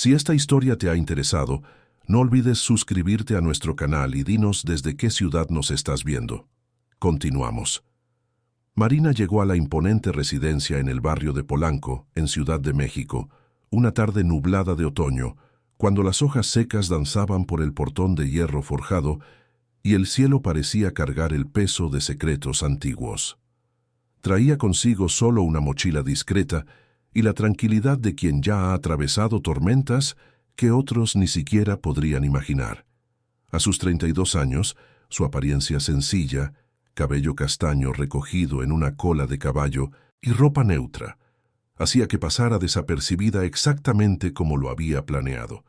Si esta historia te ha interesado, no olvides suscribirte a nuestro canal y dinos desde qué ciudad nos estás viendo. Continuamos. Marina llegó a la imponente residencia en el barrio de Polanco, en Ciudad de México, una tarde nublada de otoño, cuando las hojas secas danzaban por el portón de hierro forjado y el cielo parecía cargar el peso de secretos antiguos. Traía consigo solo una mochila discreta y la tranquilidad de quien ya ha atravesado tormentas que otros ni siquiera podrían imaginar. A sus 32 años, su apariencia sencilla, cabello castaño recogido en una cola de caballo y ropa neutra, hacía que pasara desapercibida exactamente como lo había planeado.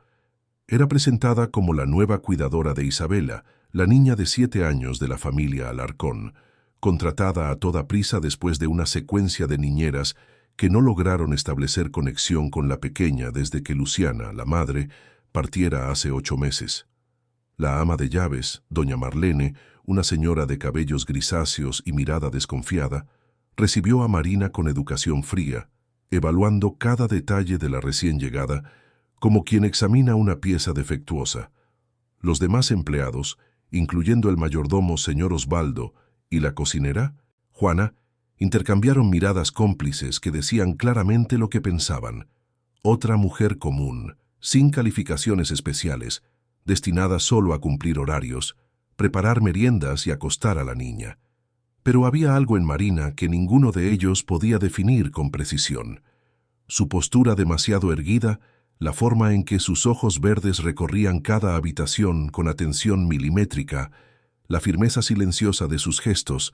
Era presentada como la nueva cuidadora de Isabela, la niña de 7 años de la familia Alarcón, contratada a toda prisa después de una secuencia de niñeras que no lograron establecer conexión con la pequeña desde que Luciana, la madre, partiera hace 8 meses. La ama de llaves, doña Marlene, una señora de cabellos grisáceos y mirada desconfiada, recibió a Marina con educación fría, evaluando cada detalle de la recién llegada como quien examina una pieza defectuosa. Los demás empleados, incluyendo el mayordomo señor Osvaldo y la cocinera, Juana, intercambiaron miradas cómplices que decían claramente lo que pensaban. Otra mujer común, sin calificaciones especiales, destinada solo a cumplir horarios, preparar meriendas y acostar a la niña. Pero había algo en Marina que ninguno de ellos podía definir con precisión. Su postura demasiado erguida, la forma en que sus ojos verdes recorrían cada habitación con atención milimétrica, la firmeza silenciosa de sus gestos,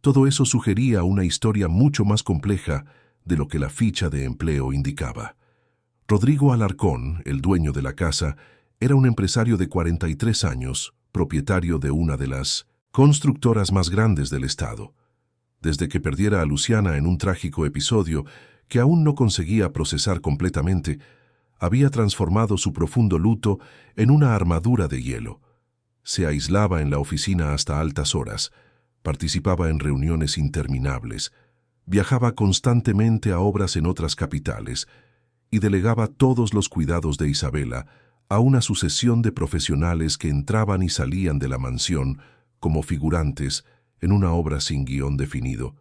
todo eso sugería una historia mucho más compleja de lo que la ficha de empleo indicaba. Rodrigo Alarcón, el dueño de la casa, era un empresario de 43 años, propietario de una de las constructoras más grandes del estado. Desde que perdiera a Luciana en un trágico episodio que aún no conseguía procesar completamente, había transformado su profundo luto en una armadura de hielo. Se aislaba en la oficina hasta altas horas, participaba en reuniones interminables, viajaba constantemente a obras en otras capitales y delegaba todos los cuidados de Isabela a una sucesión de profesionales que entraban y salían de la mansión como figurantes en una obra sin guión definido.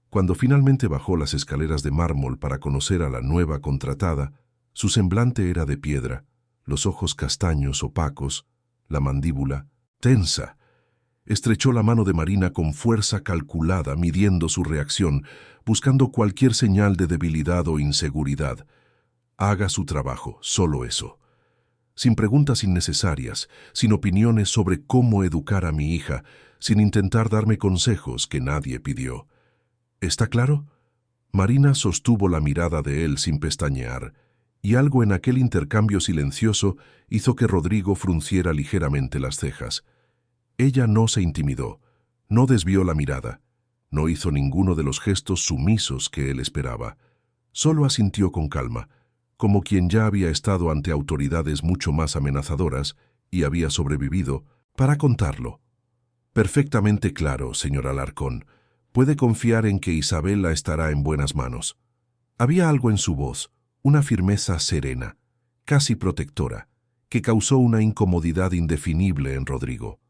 Cuando finalmente bajó las escaleras de mármol para conocer a la nueva contratada, su semblante era de piedra, los ojos castaños opacos, la mandíbula tensa. Estrechó la mano de Marina con fuerza calculada, midiendo su reacción, buscando cualquier señal de debilidad o inseguridad. Haga su trabajo, solo eso. Sin preguntas innecesarias, sin opiniones sobre cómo educar a mi hija, sin intentar darme consejos que nadie pidió. ¿Está claro? Marina sostuvo la mirada de él sin pestañear, y algo en aquel intercambio silencioso hizo que Rodrigo frunciera ligeramente las cejas. Ella no se intimidó, no desvió la mirada, no hizo ninguno de los gestos sumisos que él esperaba. Solo asintió con calma, como quien ya había estado ante autoridades mucho más amenazadoras y había sobrevivido, para contarlo. Perfectamente claro, señor Alarcón. Puede confiar en que Isabela estará en buenas manos. Había algo en su voz, una firmeza serena, casi protectora, que causó una incomodidad indefinible en Rodrigo.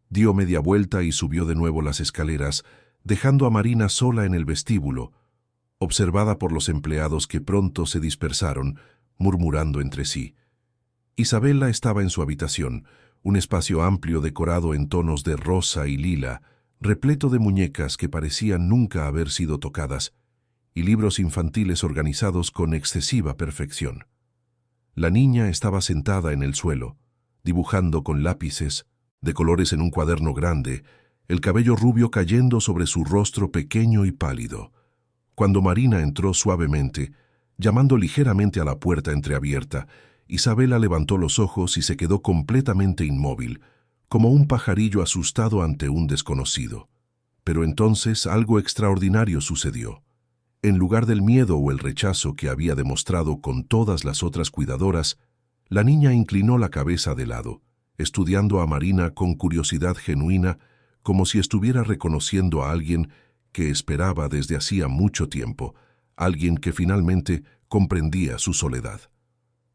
Dio media vuelta y subió de nuevo las escaleras, dejando a Marina sola en el vestíbulo, observada por los empleados que pronto se dispersaron, murmurando entre sí. Isabela estaba en su habitación, un espacio amplio decorado en tonos de rosa y lila, repleto de muñecas que parecían nunca haber sido tocadas, y libros infantiles organizados con excesiva perfección. La niña estaba sentada en el suelo, dibujando con lápices, de colores en un cuaderno grande, el cabello rubio cayendo sobre su rostro pequeño y pálido. Cuando Marina entró suavemente, llamando ligeramente a la puerta entreabierta, Isabela levantó los ojos y se quedó completamente inmóvil, como un pajarillo asustado ante un desconocido. Pero entonces algo extraordinario sucedió. En lugar del miedo o el rechazo que había demostrado con todas las otras cuidadoras, la niña inclinó la cabeza de lado, estudiando a Marina con curiosidad genuina, como si estuviera reconociendo a alguien que esperaba desde hacía mucho tiempo, alguien que finalmente comprendía su soledad.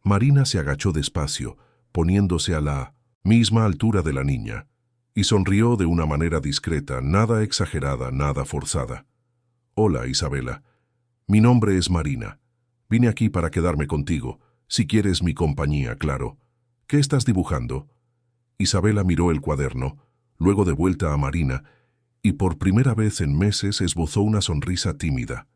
Marina se agachó despacio, poniéndose a la misma altura de la niña, y sonrió de una manera discreta, nada exagerada, nada forzada. «Hola, Isabela. Mi nombre es Marina. Vine aquí para quedarme contigo, si quieres mi compañía, claro. ¿Qué estás dibujando?» Isabela miró el cuaderno, luego de vuelta a Marina, y por primera vez en meses esbozó una sonrisa tímida.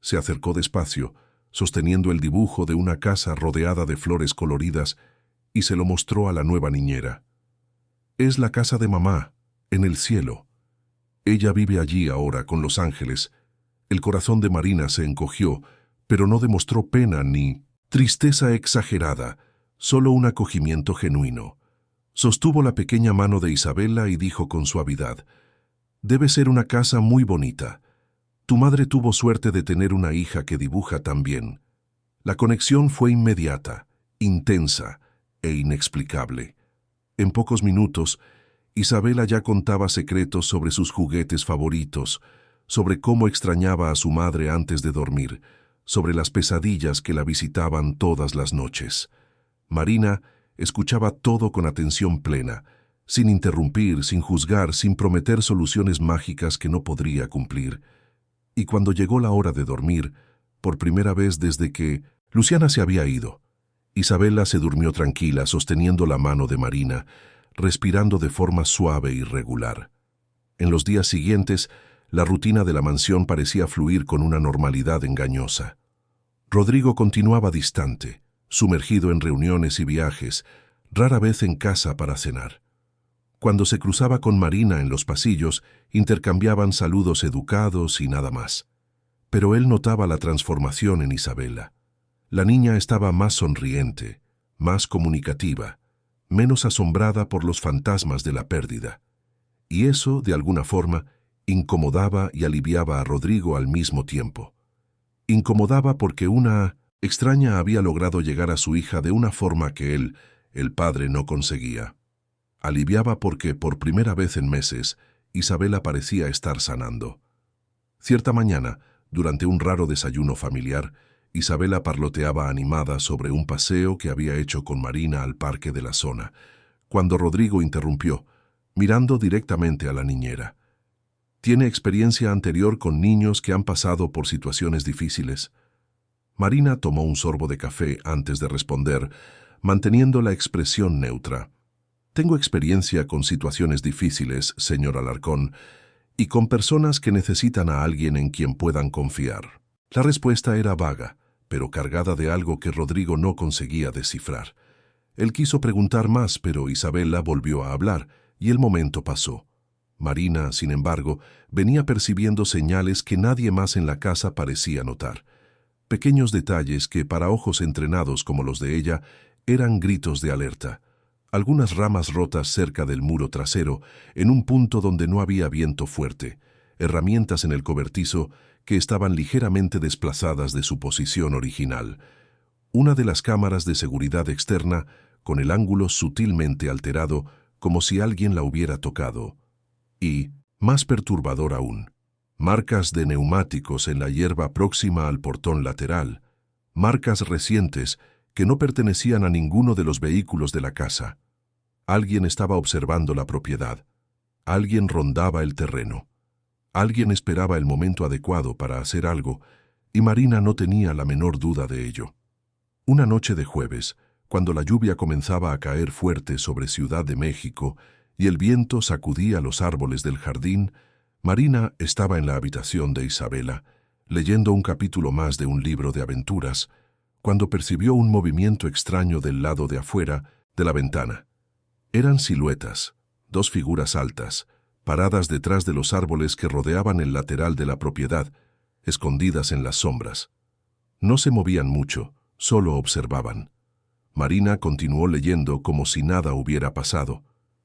Se acercó despacio, sosteniendo el dibujo de una casa rodeada de flores coloridas, y se lo mostró a la nueva niñera. «Es la casa de mamá, en el cielo. Ella vive allí ahora con los ángeles». El corazón de Marina se encogió, pero no demostró pena ni tristeza exagerada, solo un acogimiento genuino. Sostuvo la pequeña mano de Isabela y dijo con suavidad: «Debe ser una casa muy bonita. Tu madre tuvo suerte de tener una hija que dibuja tan bien». La conexión fue inmediata, intensa e inexplicable. En pocos minutos, Isabela ya contaba secretos sobre sus juguetes favoritos, sobre cómo extrañaba a su madre antes de dormir, sobre las pesadillas que la visitaban todas las noches. Marina escuchaba todo con atención plena, sin interrumpir, sin juzgar, sin prometer soluciones mágicas que no podría cumplir. Y cuando llegó la hora de dormir, por primera vez desde que Luciana se había ido, Isabela se durmió tranquila, sosteniendo la mano de Marina, respirando de forma suave y regular. En los días siguientes, la rutina de la mansión parecía fluir con una normalidad engañosa. Rodrigo continuaba distante, sumergido en reuniones y viajes, rara vez en casa para cenar. Cuando se cruzaba con Marina en los pasillos, intercambiaban saludos educados y nada más. Pero él notaba la transformación en Isabela. La niña estaba más sonriente, más comunicativa, menos asombrada por los fantasmas de la pérdida. Y eso, de alguna forma, incomodaba y aliviaba a Rodrigo al mismo tiempo. Incomodaba porque una extraña había logrado llegar a su hija de una forma que él, el padre, no conseguía. Aliviaba porque, por primera vez en meses, Isabela parecía estar sanando. Cierta mañana, durante un raro desayuno familiar, Isabela parloteaba animada sobre un paseo que había hecho con Marina al parque de la zona, cuando Rodrigo interrumpió, mirando directamente a la niñera. «¿Tiene experiencia anterior con niños que han pasado por situaciones difíciles?» Marina tomó un sorbo de café antes de responder, manteniendo la expresión neutra. «Tengo experiencia con situaciones difíciles, señor Alarcón, y con personas que necesitan a alguien en quien puedan confiar». La respuesta era vaga, pero cargada de algo que Rodrigo no conseguía descifrar. Él quiso preguntar más, pero Isabela volvió a hablar, y el momento pasó. Marina, sin embargo, venía percibiendo señales que nadie más en la casa parecía notar. Pequeños detalles que, para ojos entrenados como los de ella, eran gritos de alerta. Algunas ramas rotas cerca del muro trasero, en un punto donde no había viento fuerte. Herramientas en el cobertizo que estaban ligeramente desplazadas de su posición original. Una de las cámaras de seguridad externa, con el ángulo sutilmente alterado, como si alguien la hubiera tocado. Y, más perturbador aún, marcas de neumáticos en la hierba próxima al portón lateral, marcas recientes que no pertenecían a ninguno de los vehículos de la casa. Alguien estaba observando la propiedad. Alguien rondaba el terreno. Alguien esperaba el momento adecuado para hacer algo, y Marina no tenía la menor duda de ello. Una noche de jueves, cuando la lluvia comenzaba a caer fuerte sobre Ciudad de México y el viento sacudía los árboles del jardín, Marina estaba en la habitación de Isabela, leyendo un capítulo más de un libro de aventuras, cuando percibió un movimiento extraño del lado de afuera de la ventana. Eran siluetas, dos figuras altas, paradas detrás de los árboles que rodeaban el lateral de la propiedad, escondidas en las sombras. No se movían mucho, solo observaban. Marina continuó leyendo como si nada hubiera pasado,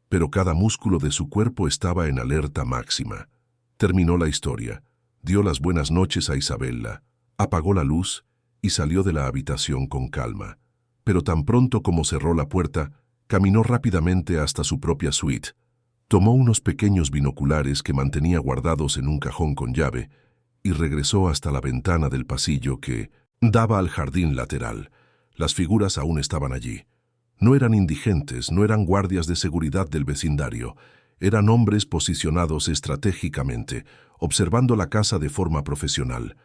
pero cada músculo de su cuerpo estaba en alerta máxima. Terminó la historia, dio las buenas noches a Isabela, apagó la luz y salió de la habitación con calma. Pero tan pronto como cerró la puerta, caminó rápidamente hasta su propia suite. Tomó unos pequeños binoculares que mantenía guardados en un cajón con llave y regresó hasta la ventana del pasillo que daba al jardín lateral. Las figuras aún estaban allí. No eran indigentes, no eran guardias de seguridad del vecindario. Eran hombres posicionados estratégicamente, observando la casa de forma profesional.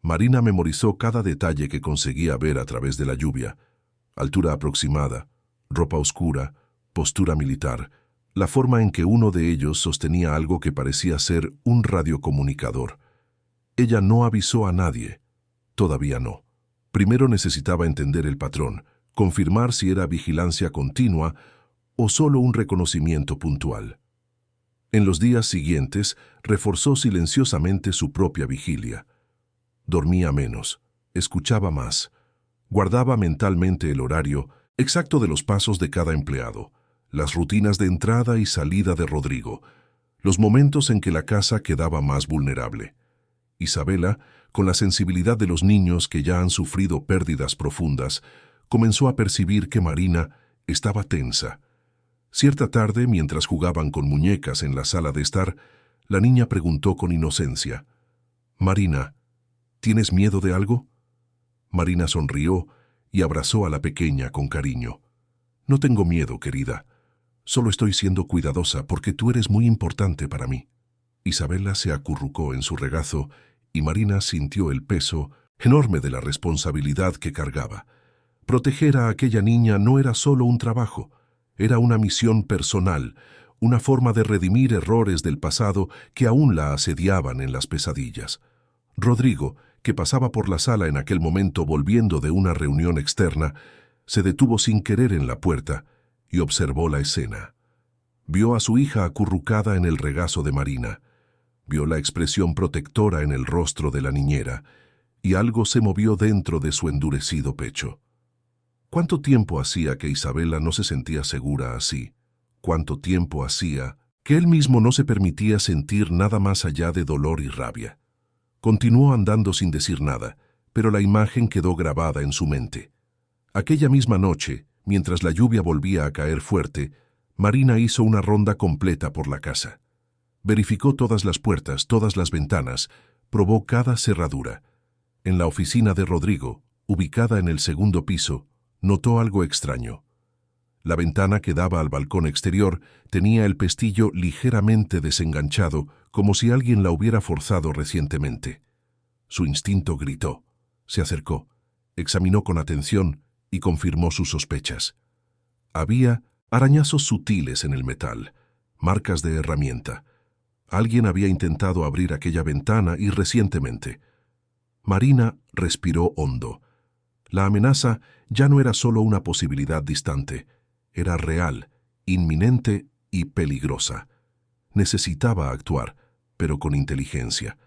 Marina memorizó cada detalle que conseguía ver a través de la lluvia. Altura aproximada, ropa oscura, postura militar, la forma en que uno de ellos sostenía algo que parecía ser un radiocomunicador. Ella no avisó a nadie. Todavía no. Primero necesitaba entender el patrón, confirmar si era vigilancia continua o solo un reconocimiento puntual. En los días siguientes, reforzó silenciosamente su propia vigilia. Dormía menos, escuchaba más, guardaba mentalmente el horario exacto de los pasos de cada empleado, las rutinas de entrada y salida de Rodrigo, los momentos en que la casa quedaba más vulnerable. Isabela, con la sensibilidad de los niños que ya han sufrido pérdidas profundas, comenzó a percibir que Marina estaba tensa. Cierta tarde, mientras jugaban con muñecas en la sala de estar, la niña preguntó con inocencia: «Marina, ¿tienes miedo de algo?». Marina sonrió y abrazó a la pequeña con cariño. «No tengo miedo, querida. Solo estoy siendo cuidadosa porque tú eres muy importante para mí». Isabela se acurrucó en su regazo y Marina sintió el peso enorme de la responsabilidad que cargaba. Proteger a aquella niña no era solo un trabajo, era una misión personal, una forma de redimir errores del pasado que aún la asediaban en las pesadillas. Rodrigo, que pasaba por la sala en aquel momento volviendo de una reunión externa, se detuvo sin querer en la puerta y observó la escena. Vio a su hija acurrucada en el regazo de Marina, vio la expresión protectora en el rostro de la niñera, y algo se movió dentro de su endurecido pecho. ¿Cuánto tiempo hacía que Isabela no se sentía segura así? ¿Cuánto tiempo hacía que él mismo no se permitía sentir nada más allá de dolor y rabia? Continuó andando sin decir nada, pero la imagen quedó grabada en su mente. Aquella misma noche, mientras la lluvia volvía a caer fuerte, Marina hizo una ronda completa por la casa. Verificó todas las puertas, todas las ventanas, probó cada cerradura. En la oficina de Rodrigo, ubicada en el segundo piso, notó algo extraño. La ventana que daba al balcón exterior tenía el pestillo ligeramente desenganchado, como si alguien la hubiera forzado recientemente. Su instinto gritó. Se acercó, examinó con atención y confirmó sus sospechas. Había arañazos sutiles en el metal, marcas de herramienta. Alguien había intentado abrir aquella ventana y recientemente. Marina respiró hondo. La amenaza ya no era solo una posibilidad distante, era real, inminente y peligrosa. Necesitaba actuar, pero con inteligencia.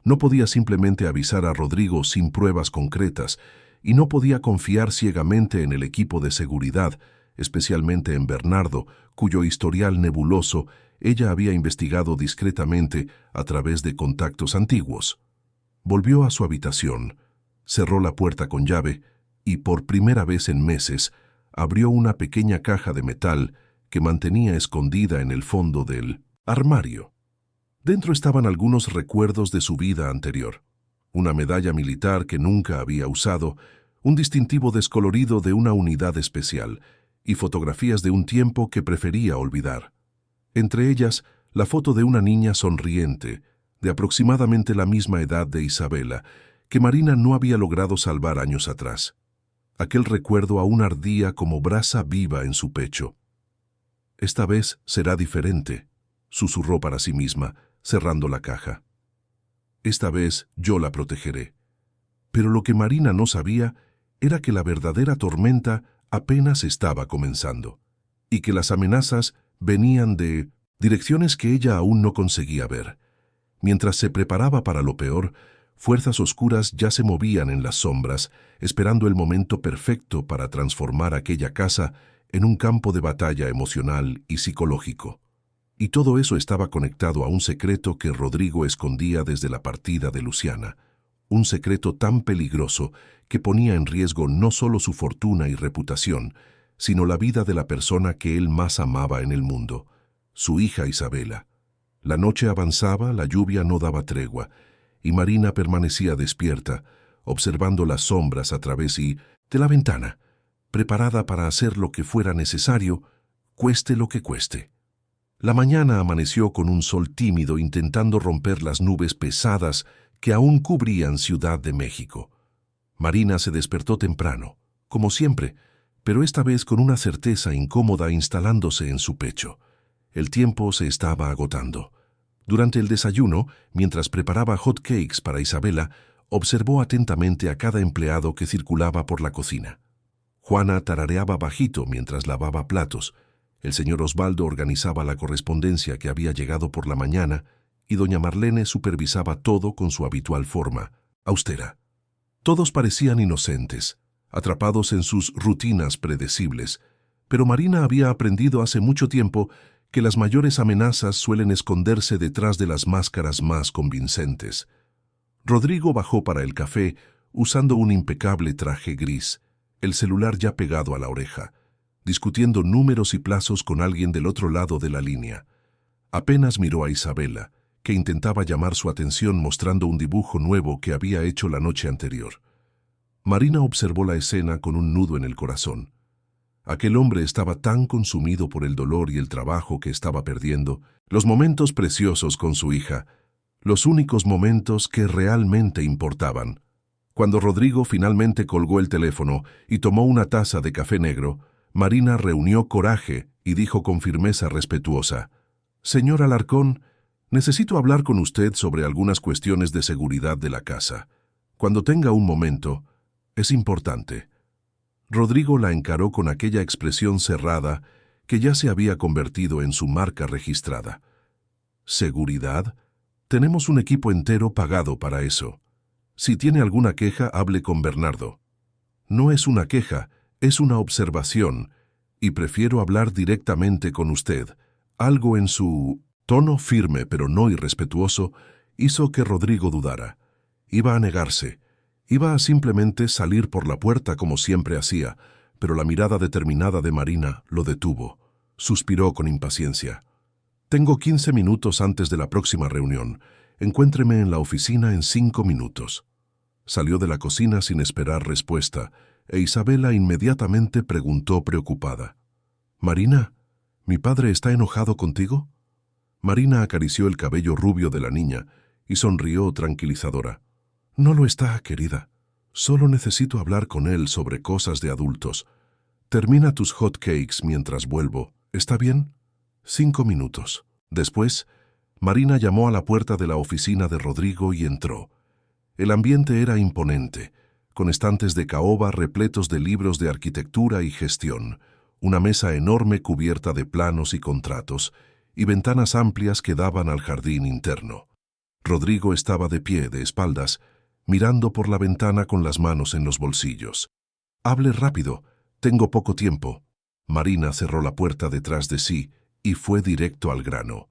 No podía simplemente avisar a Rodrigo sin pruebas concretas, y no podía confiar ciegamente en el equipo de seguridad, especialmente en Bernardo, cuyo historial nebuloso ella había investigado discretamente a través de contactos antiguos. Volvió a su habitación, cerró la puerta con llave y, por primera vez en meses, abrió una pequeña caja de metal que mantenía escondida en el fondo del armario. Dentro estaban algunos recuerdos de su vida anterior. Una medalla militar que nunca había usado, un distintivo descolorido de una unidad especial y fotografías de un tiempo que prefería olvidar. Entre ellas, la foto de una niña sonriente, de aproximadamente la misma edad de Isabela, que Marina no había logrado salvar años atrás. Aquel recuerdo aún ardía como brasa viva en su pecho. «Esta vez será diferente», susurró para sí misma, cerrando la caja. «Esta vez yo la protegeré». Pero lo que Marina no sabía era que la verdadera tormenta apenas estaba comenzando, y que las amenazas venían de direcciones que ella aún no conseguía ver. Mientras se preparaba para lo peor, fuerzas oscuras ya se movían en las sombras, esperando el momento perfecto para transformar aquella casa en un campo de batalla emocional y psicológico. Y todo eso estaba conectado a un secreto que Rodrigo escondía desde la partida de Luciana, un secreto tan peligroso que ponía en riesgo no solo su fortuna y reputación, sino la vida de la persona que él más amaba en el mundo, su hija Isabela. La noche avanzaba, la lluvia no daba tregua, y Marina permanecía despierta, observando las sombras a través de la ventana, preparada para hacer lo que fuera necesario, cueste lo que cueste. La mañana amaneció con un sol tímido intentando romper las nubes pesadas que aún cubrían Ciudad de México. Marina se despertó temprano, como siempre, pero esta vez con una certeza incómoda instalándose en su pecho. El tiempo se estaba agotando. Durante el desayuno, mientras preparaba hot cakes para Isabela, observó atentamente a cada empleado que circulaba por la cocina. Juana tarareaba bajito mientras lavaba platos. El señor Osvaldo organizaba la correspondencia que había llegado por la mañana y doña Marlene supervisaba todo con su habitual forma, austera. Todos parecían inocentes, atrapados en sus rutinas predecibles, pero Marina había aprendido hace mucho tiempo que las mayores amenazas suelen esconderse detrás de las máscaras más convincentes. Rodrigo bajó para el café usando un impecable traje gris, el celular ya pegado a la oreja, discutiendo números y plazos con alguien del otro lado de la línea. Apenas miró a Isabela, que intentaba llamar su atención mostrando un dibujo nuevo que había hecho la noche anterior. Marina observó la escena con un nudo en el corazón. Aquel hombre estaba tan consumido por el dolor y el trabajo que estaba perdiendo, los momentos preciosos con su hija, los únicos momentos que realmente importaban. Cuando Rodrigo finalmente colgó el teléfono y tomó una taza de café negro, Marina reunió coraje y dijo con firmeza respetuosa: «Señor Alarcón, necesito hablar con usted sobre algunas cuestiones de seguridad de la casa. Cuando tenga un momento, es importante». Rodrigo la encaró con aquella expresión cerrada que ya se había convertido en su marca registrada. «¿Seguridad? Tenemos un equipo entero pagado para eso. Si tiene alguna queja, hable con Bernardo». «No es una queja, es una observación, y prefiero hablar directamente con usted». Algo en su tono firme pero no irrespetuoso hizo que Rodrigo dudara. Iba a negarse. Iba a simplemente salir por la puerta como siempre hacía, pero la mirada determinada de Marina lo detuvo. Suspiró con impaciencia. «Tengo 15 minutos antes de la próxima reunión. Encuéntreme en la oficina en 5 minutos». Salió de la cocina sin esperar respuesta, e Isabela inmediatamente preguntó preocupada: «Marina, ¿mi padre está enojado contigo?». Marina acarició el cabello rubio de la niña y sonrió tranquilizadora. «No lo está, querida. Solo necesito hablar con él sobre cosas de adultos. Termina tus hot cakes mientras vuelvo, ¿está bien?». 5 minutos. Después, Marina llamó a la puerta de la oficina de Rodrigo y entró. El ambiente era imponente, con estantes de caoba repletos de libros de arquitectura y gestión, una mesa enorme cubierta de planos y contratos, y ventanas amplias que daban al jardín interno. Rodrigo estaba de pie, de espaldas, mirando por la ventana con las manos en los bolsillos. «Hable rápido, tengo poco tiempo». Marina cerró la puerta detrás de sí y fue directo al grano.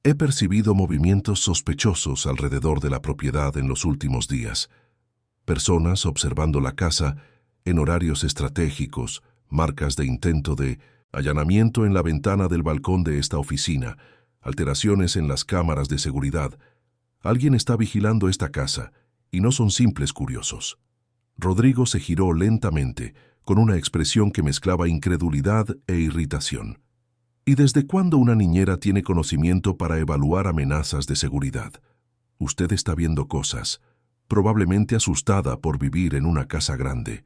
«He percibido movimientos sospechosos alrededor de la propiedad en los últimos días. Personas observando la casa en horarios estratégicos, marcas de intento de allanamiento en la ventana del balcón de esta oficina, alteraciones en las cámaras de seguridad. Alguien está vigilando esta casa, y no son simples curiosos». Rodrigo se giró lentamente, con una expresión que mezclaba incredulidad e irritación. «¿Y desde cuándo una niñera tiene conocimiento para evaluar amenazas de seguridad? Usted está viendo cosas, probablemente asustada por vivir en una casa grande.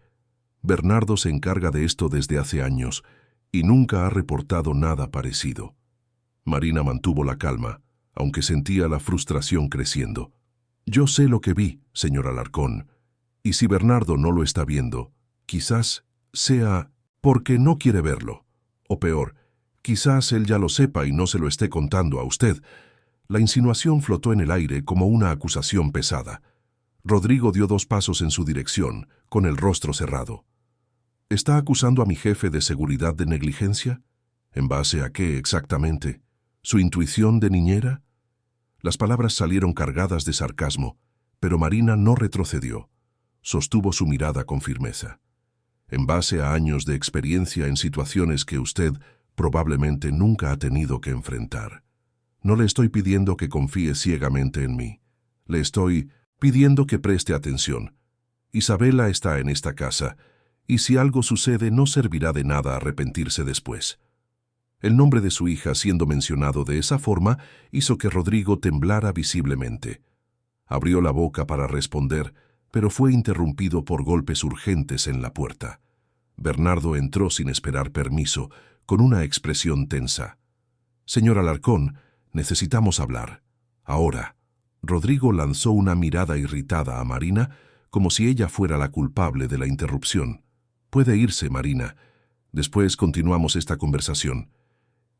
Bernardo se encarga de esto desde hace años y nunca ha reportado nada parecido». Marina mantuvo la calma, aunque sentía la frustración creciendo. «Yo sé lo que vi, señor Alarcón, y si Bernardo no lo está viendo, quizás sea porque no quiere verlo. O peor, quizás él ya lo sepa y no se lo esté contando a usted». La insinuación flotó en el aire como una acusación pesada. Rodrigo dio 2 pasos en su dirección, con el rostro cerrado. «¿Está acusando a mi jefe de seguridad de negligencia? ¿En base a qué exactamente? ¿Su intuición de niñera?». Las palabras salieron cargadas de sarcasmo, pero Marina no retrocedió. Sostuvo su mirada con firmeza. «En base a años de experiencia en situaciones que usted probablemente nunca ha tenido que enfrentar. No le estoy pidiendo que confíe ciegamente en mí. Le estoy pidiendo que preste atención. Isabela está en esta casa, y si algo sucede no servirá de nada arrepentirse después. El nombre de su hija, siendo mencionado de esa forma, hizo que Rodrigo temblara visiblemente. Abrió la boca para responder, pero fue interrumpido por golpes urgentes en la puerta. Bernardo entró sin esperar permiso, con una expresión tensa. «Señor Alarcón, necesitamos hablar. Ahora». Rodrigo lanzó una mirada irritada a Marina, como si ella fuera la culpable de la interrupción. «Puede irse, Marina. Después continuamos esta conversación».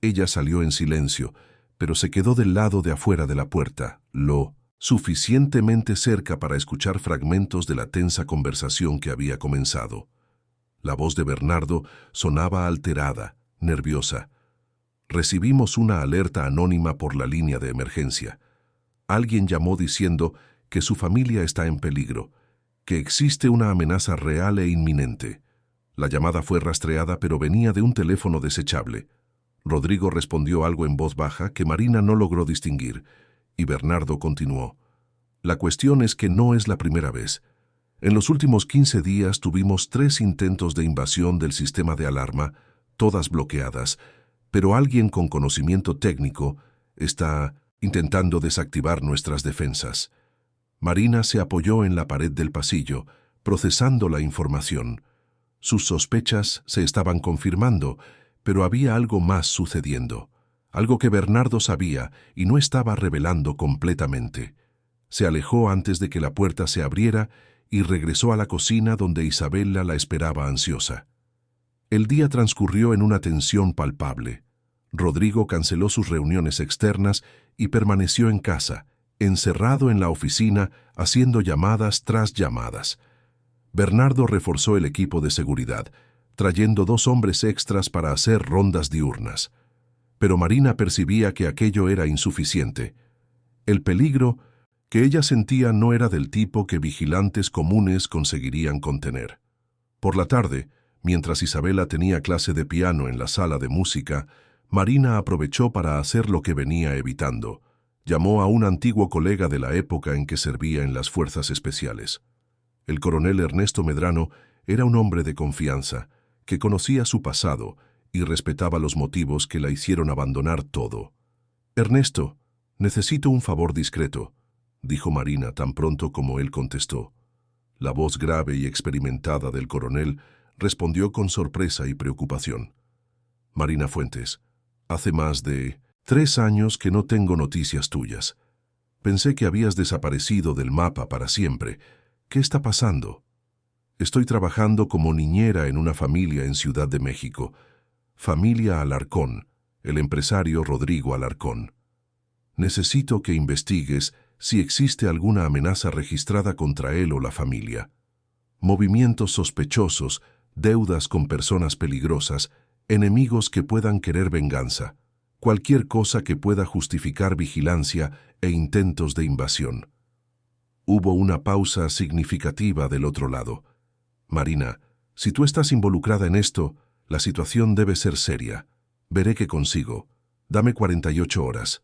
Ella salió en silencio, pero se quedó del lado de afuera de la puerta, lo suficientemente cerca para escuchar fragmentos de la tensa conversación que había comenzado. La voz de Bernardo sonaba alterada, nerviosa. «Recibimos una alerta anónima por la línea de emergencia. Alguien llamó diciendo que su familia está en peligro, que existe una amenaza real e inminente. La llamada fue rastreada, pero venía de un teléfono desechable». Rodrigo respondió algo en voz baja que Marina no logró distinguir, y Bernardo continuó. «La cuestión es que no es la primera vez. En los últimos 15 días tuvimos 3 intentos de invasión del sistema de alarma, todas bloqueadas, pero alguien con conocimiento técnico está intentando desactivar nuestras defensas». Marina se apoyó en la pared del pasillo, procesando la información. Sus sospechas se estaban confirmando, pero había algo más sucediendo, algo que Bernardo sabía y no estaba revelando completamente. Se alejó antes de que la puerta se abriera y regresó a la cocina donde Isabela la esperaba ansiosa. El día transcurrió en una tensión palpable. Rodrigo canceló sus reuniones externas y permaneció en casa, encerrado en la oficina, haciendo llamadas tras llamadas. Bernardo reforzó el equipo de seguridad, trayendo 2 hombres extras para hacer rondas diurnas. Pero Marina percibía que aquello era insuficiente. El peligro que ella sentía no era del tipo que vigilantes comunes conseguirían contener. Por la tarde, mientras Isabela tenía clase de piano en la sala de música, Marina aprovechó para hacer lo que venía evitando. Llamó a un antiguo colega de la época en que servía en las fuerzas especiales. El coronel Ernesto Medrano era un hombre de confianza, que conocía su pasado y respetaba los motivos que la hicieron abandonar todo. «Ernesto, necesito un favor discreto», dijo Marina tan pronto como él contestó. La voz grave y experimentada del coronel respondió con sorpresa y preocupación. «Marina Fuentes, hace más de 3 años que no tengo noticias tuyas. Pensé que habías desaparecido del mapa para siempre. ¿Qué está pasando?» «Estoy trabajando como niñera en una familia en Ciudad de México. Familia Alarcón, el empresario Rodrigo Alarcón. Necesito que investigues si existe alguna amenaza registrada contra él o la familia. Movimientos sospechosos, deudas con personas peligrosas, enemigos que puedan querer venganza, cualquier cosa que pueda justificar vigilancia e intentos de invasión». Hubo una pausa significativa del otro lado. «Marina, si tú estás involucrada en esto, la situación debe ser seria. Veré qué consigo. Dame 48 horas.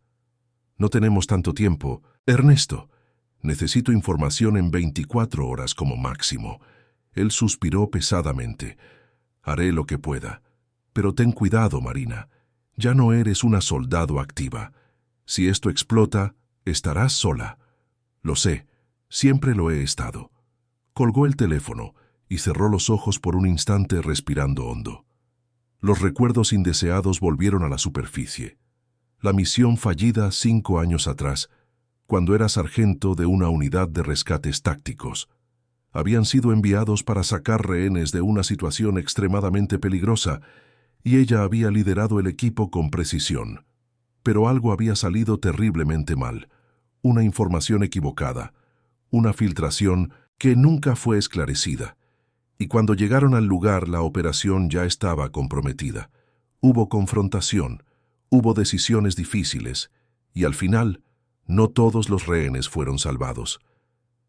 No tenemos tanto tiempo. Ernesto, necesito información en 24 horas como máximo». Él suspiró pesadamente. «Haré lo que pueda. Pero ten cuidado, Marina. Ya no eres una soldado activa. Si esto explota, estarás sola». «Lo sé. Siempre lo he estado». Colgó el teléfono y cerró los ojos por un instante respirando hondo. Los recuerdos indeseados volvieron a la superficie. La misión fallida 5 años atrás, cuando era sargento de una unidad de rescates tácticos. Habían sido enviados para sacar rehenes de una situación extremadamente peligrosa, y ella había liderado el equipo con precisión. Pero algo había salido terriblemente mal. Una información equivocada, una filtración que nunca fue esclarecida. Y cuando llegaron al lugar, la operación ya estaba comprometida. Hubo confrontación, hubo decisiones difíciles, y al final, no todos los rehenes fueron salvados.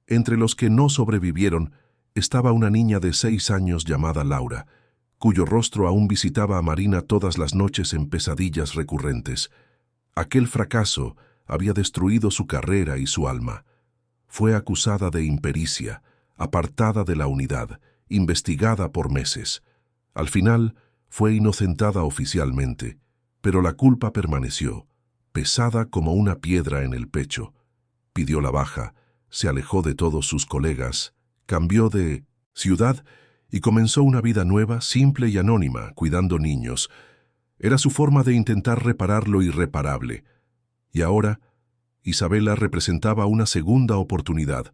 Entre los que no sobrevivieron estaba una niña de 6 años llamada Laura, cuyo rostro aún visitaba a Marina todas las noches en pesadillas recurrentes. Aquel fracaso había destruido su carrera y su alma. Fue acusada de impericia, apartada de la unidad, investigada por meses. Al final, fue inocentada oficialmente, pero la culpa permaneció, pesada como una piedra en el pecho. Pidió la baja, se alejó de todos sus colegas, cambió de ciudad y comenzó una vida nueva, simple y anónima, cuidando niños. Era su forma de intentar reparar lo irreparable. Y ahora, Isabela representaba una segunda oportunidad,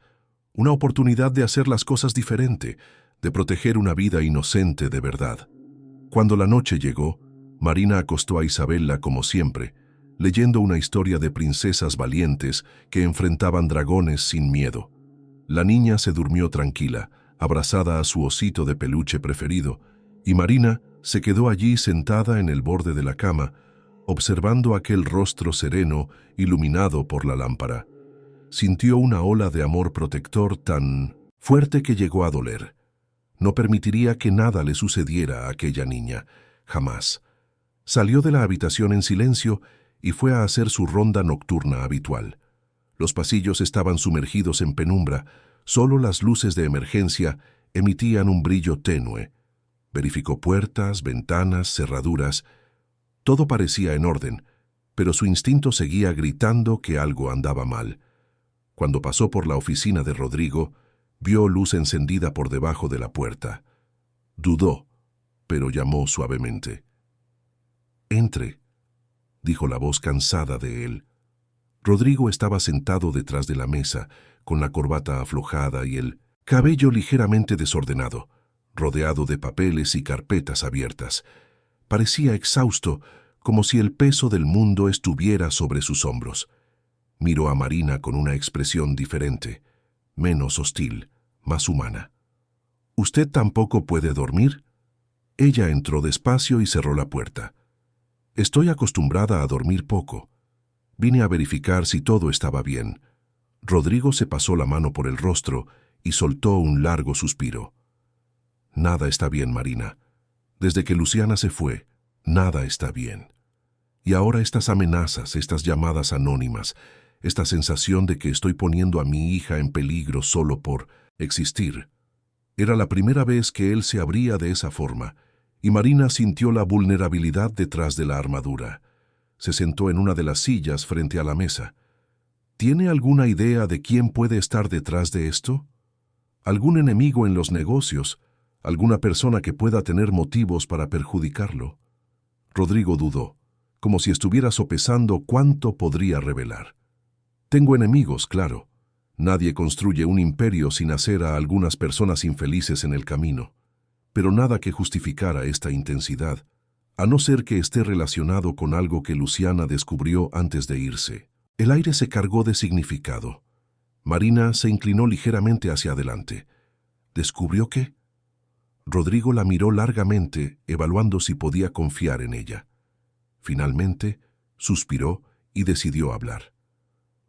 una oportunidad de hacer las cosas diferente, de proteger una vida inocente de verdad. Cuando la noche llegó, Marina acostó a Isabela como siempre, leyendo una historia de princesas valientes que enfrentaban dragones sin miedo. La niña se durmió tranquila, abrazada a su osito de peluche preferido, y Marina se quedó allí sentada en el borde de la cama, observando aquel rostro sereno iluminado por la lámpara. Sintió una ola de amor protector tan fuerte que llegó a doler. No permitiría que nada le sucediera a aquella niña, jamás. Salió de la habitación en silencio y fue a hacer su ronda nocturna habitual. Los pasillos estaban sumergidos en penumbra, solo las luces de emergencia emitían un brillo tenue. Verificó puertas, ventanas, cerraduras. Todo parecía en orden, pero su instinto seguía gritando que algo andaba mal. Cuando pasó por la oficina de Rodrigo, vio luz encendida por debajo de la puerta. Dudó, pero llamó suavemente. «Entre», dijo la voz cansada de él. Rodrigo estaba sentado detrás de la mesa, con la corbata aflojada y el cabello ligeramente desordenado, rodeado de papeles y carpetas abiertas. Parecía exhausto, como si el peso del mundo estuviera sobre sus hombros. Miró a Marina con una expresión diferente, menos hostil, más humana. «¿Usted tampoco puede dormir?» Ella entró despacio y cerró la puerta. «Estoy acostumbrada a dormir poco. Vine a verificar si todo estaba bien». Rodrigo se pasó la mano por el rostro y soltó un largo suspiro. «Nada está bien, Marina. Desde que Luciana se fue, nada está bien. Y ahora estas amenazas, estas llamadas anónimas, esta sensación de que estoy poniendo a mi hija en peligro solo por existir». Era la primera vez que él se abría de esa forma, y Marina sintió la vulnerabilidad detrás de la armadura. Se sentó en una de las sillas frente a la mesa. ¿Tiene alguna idea de quién puede estar detrás de esto? ¿Algún enemigo en los negocios? ¿Alguna persona que pueda tener motivos para perjudicarlo? Rodrigo dudó, como si estuviera sopesando cuánto podría revelar. «Tengo enemigos, claro. Nadie construye un imperio sin hacer a algunas personas infelices en el camino. Pero nada que justificara esta intensidad, a no ser que esté relacionado con algo que Luciana descubrió antes de irse». El aire se cargó de significado. Marina se inclinó ligeramente hacia adelante. ¿Descubrió qué? Rodrigo la miró largamente, evaluando si podía confiar en ella. Finalmente, suspiró y decidió hablar.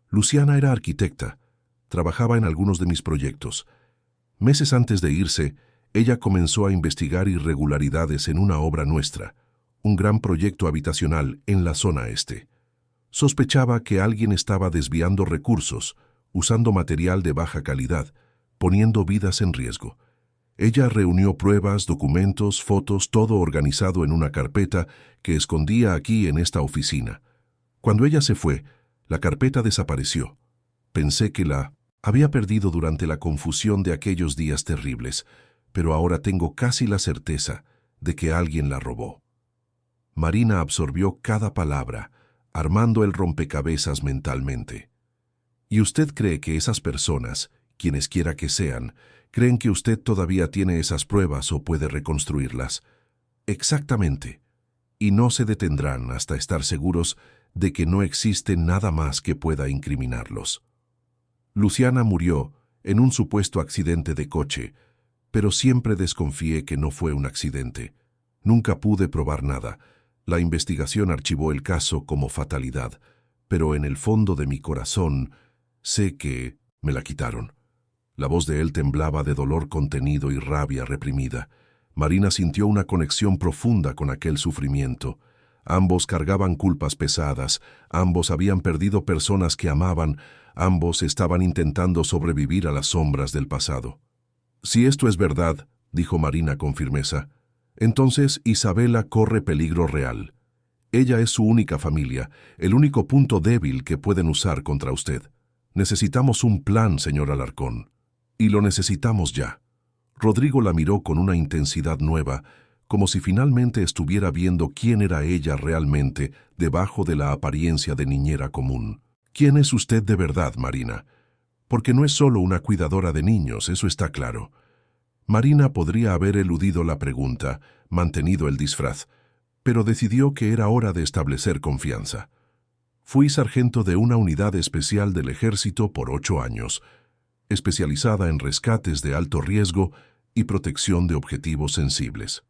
«Luciana era arquitecta. Trabajaba en algunos de mis proyectos. Meses antes de irse, ella comenzó a investigar irregularidades en una obra nuestra, un gran proyecto habitacional en la zona este. Sospechaba que alguien estaba desviando recursos, usando material de baja calidad, poniendo vidas en riesgo. Ella reunió pruebas, documentos, fotos, todo organizado en una carpeta que escondía aquí en esta oficina. Cuando ella se fue, la carpeta desapareció. Pensé que la había perdido durante la confusión de aquellos días terribles, pero ahora tengo casi la certeza de que alguien la robó». Marina absorbió cada palabra, armando el rompecabezas mentalmente. «¿Y usted cree que esas personas, quienes quiera que sean, creen que usted todavía tiene esas pruebas o puede reconstruirlas?» «Exactamente. Y no se detendrán hasta estar seguros de que no existe nada más que pueda incriminarlos». Luciana murió en un supuesto accidente de coche, pero siempre desconfié que no fue un accidente. Nunca pude probar nada. La investigación archivó el caso como fatalidad, pero en el fondo de mi corazón sé que me la quitaron. La voz de él temblaba de dolor contenido y rabia reprimida. Marina sintió una conexión profunda con aquel sufrimiento. Ambos cargaban culpas pesadas, ambos habían perdido personas que amaban, ambos estaban intentando sobrevivir a las sombras del pasado. «Si esto es verdad», dijo Marina con firmeza. Entonces Isabela corre peligro real. Ella es su única familia, el único punto débil que pueden usar contra usted. Necesitamos un plan, señor Alarcón. Y lo necesitamos ya. Rodrigo la miró con una intensidad nueva, como si finalmente estuviera viendo quién era ella realmente debajo de la apariencia de niñera común. ¿Quién es usted de verdad, Marina? Porque no es solo una cuidadora de niños, eso está claro. Marina podría haber eludido la pregunta, mantenido el disfraz, pero decidió que era hora de establecer confianza. Fui sargento de una unidad especial del ejército por 8 años, especializada en rescates de alto riesgo y protección de objetivos sensibles.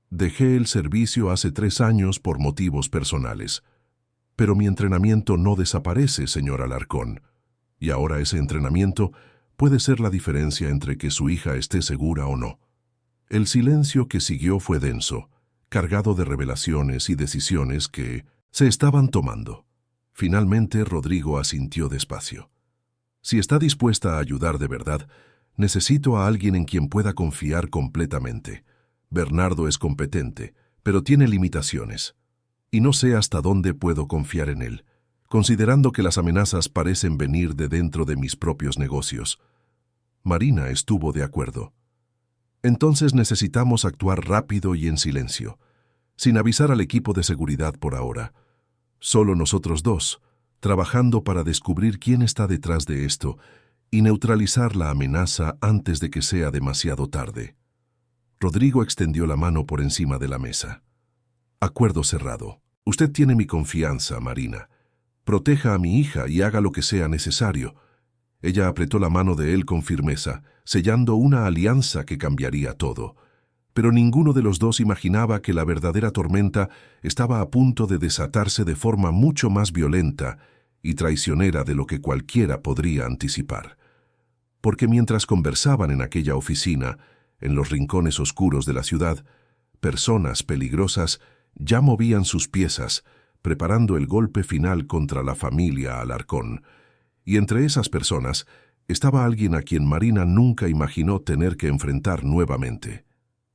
Dejé el servicio hace 3 años por motivos personales. Pero mi entrenamiento no desaparece, señor Alarcón. Y ahora ese entrenamiento puede ser la diferencia entre que su hija esté segura o no. El silencio que siguió fue denso, cargado de revelaciones y decisiones que se estaban tomando. Finalmente, Rodrigo asintió despacio. Si está dispuesta a ayudar de verdad, necesito a alguien en quien pueda confiar completamente. Bernardo es competente, pero tiene limitaciones. Y no sé hasta dónde puedo confiar en él, considerando que las amenazas parecen venir de dentro de mis propios negocios. Marina estuvo de acuerdo. Entonces necesitamos actuar rápido y en silencio, sin avisar al equipo de seguridad por ahora. Solo nosotros dos, trabajando para descubrir quién está detrás de esto y neutralizar la amenaza antes de que sea demasiado tarde. Rodrigo extendió la mano por encima de la mesa. Acuerdo cerrado. Usted tiene mi confianza, Marina. Proteja a mi hija y haga lo que sea necesario. Ella apretó la mano de él con firmeza, sellando una alianza que cambiaría todo. Pero ninguno de los dos imaginaba que la verdadera tormenta estaba a punto de desatarse de forma mucho más violenta y traicionera de lo que cualquiera podría anticipar. Porque mientras conversaban en aquella oficina, en los rincones oscuros de la ciudad, personas peligrosas ya movían sus piezas, preparando el golpe final contra la familia Alarcón. Y entre esas personas estaba alguien a quien Marina nunca imaginó tener que enfrentar nuevamente.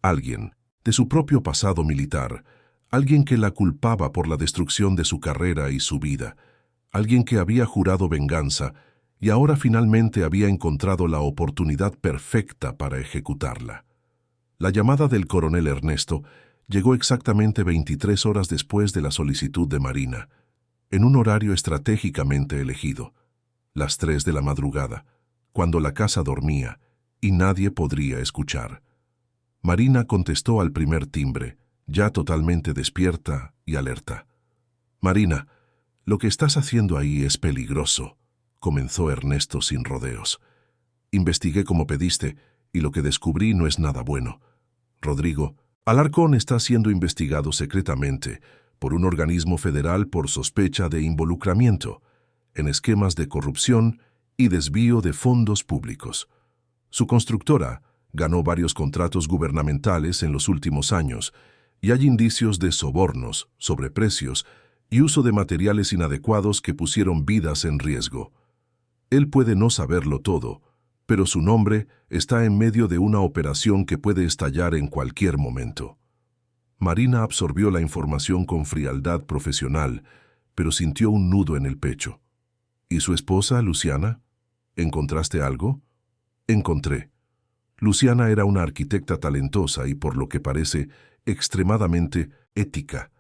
Alguien de su propio pasado militar, alguien que la culpaba por la destrucción de su carrera y su vida, alguien que había jurado venganza y ahora finalmente había encontrado la oportunidad perfecta para ejecutarla. La llamada del coronel Ernesto llegó exactamente 23 horas después de la solicitud de Marina, en un horario estratégicamente elegido, las 3 de la madrugada, cuando la casa dormía y nadie podría escuchar. Marina contestó al primer timbre, ya totalmente despierta y alerta. «Marina, lo que estás haciendo ahí es peligroso», comenzó Ernesto sin rodeos. «Investigué como pediste y lo que descubrí no es nada bueno. Rodrigo, Alarcón está siendo investigado secretamente por un organismo federal por sospecha de involucramiento en esquemas de corrupción y desvío de fondos públicos. Su constructora ganó varios contratos gubernamentales en los últimos años y hay indicios de sobornos, sobreprecios y uso de materiales inadecuados que pusieron vidas en riesgo. Él puede no saberlo todo, pero su nombre está en medio de una operación que puede estallar en cualquier momento». Marina absorbió la información con frialdad profesional, pero sintió un nudo en el pecho. «¿Y su esposa, Luciana? ¿Encontraste algo?» «Encontré». Luciana era una arquitecta talentosa y, por lo que parece, extremadamente ética.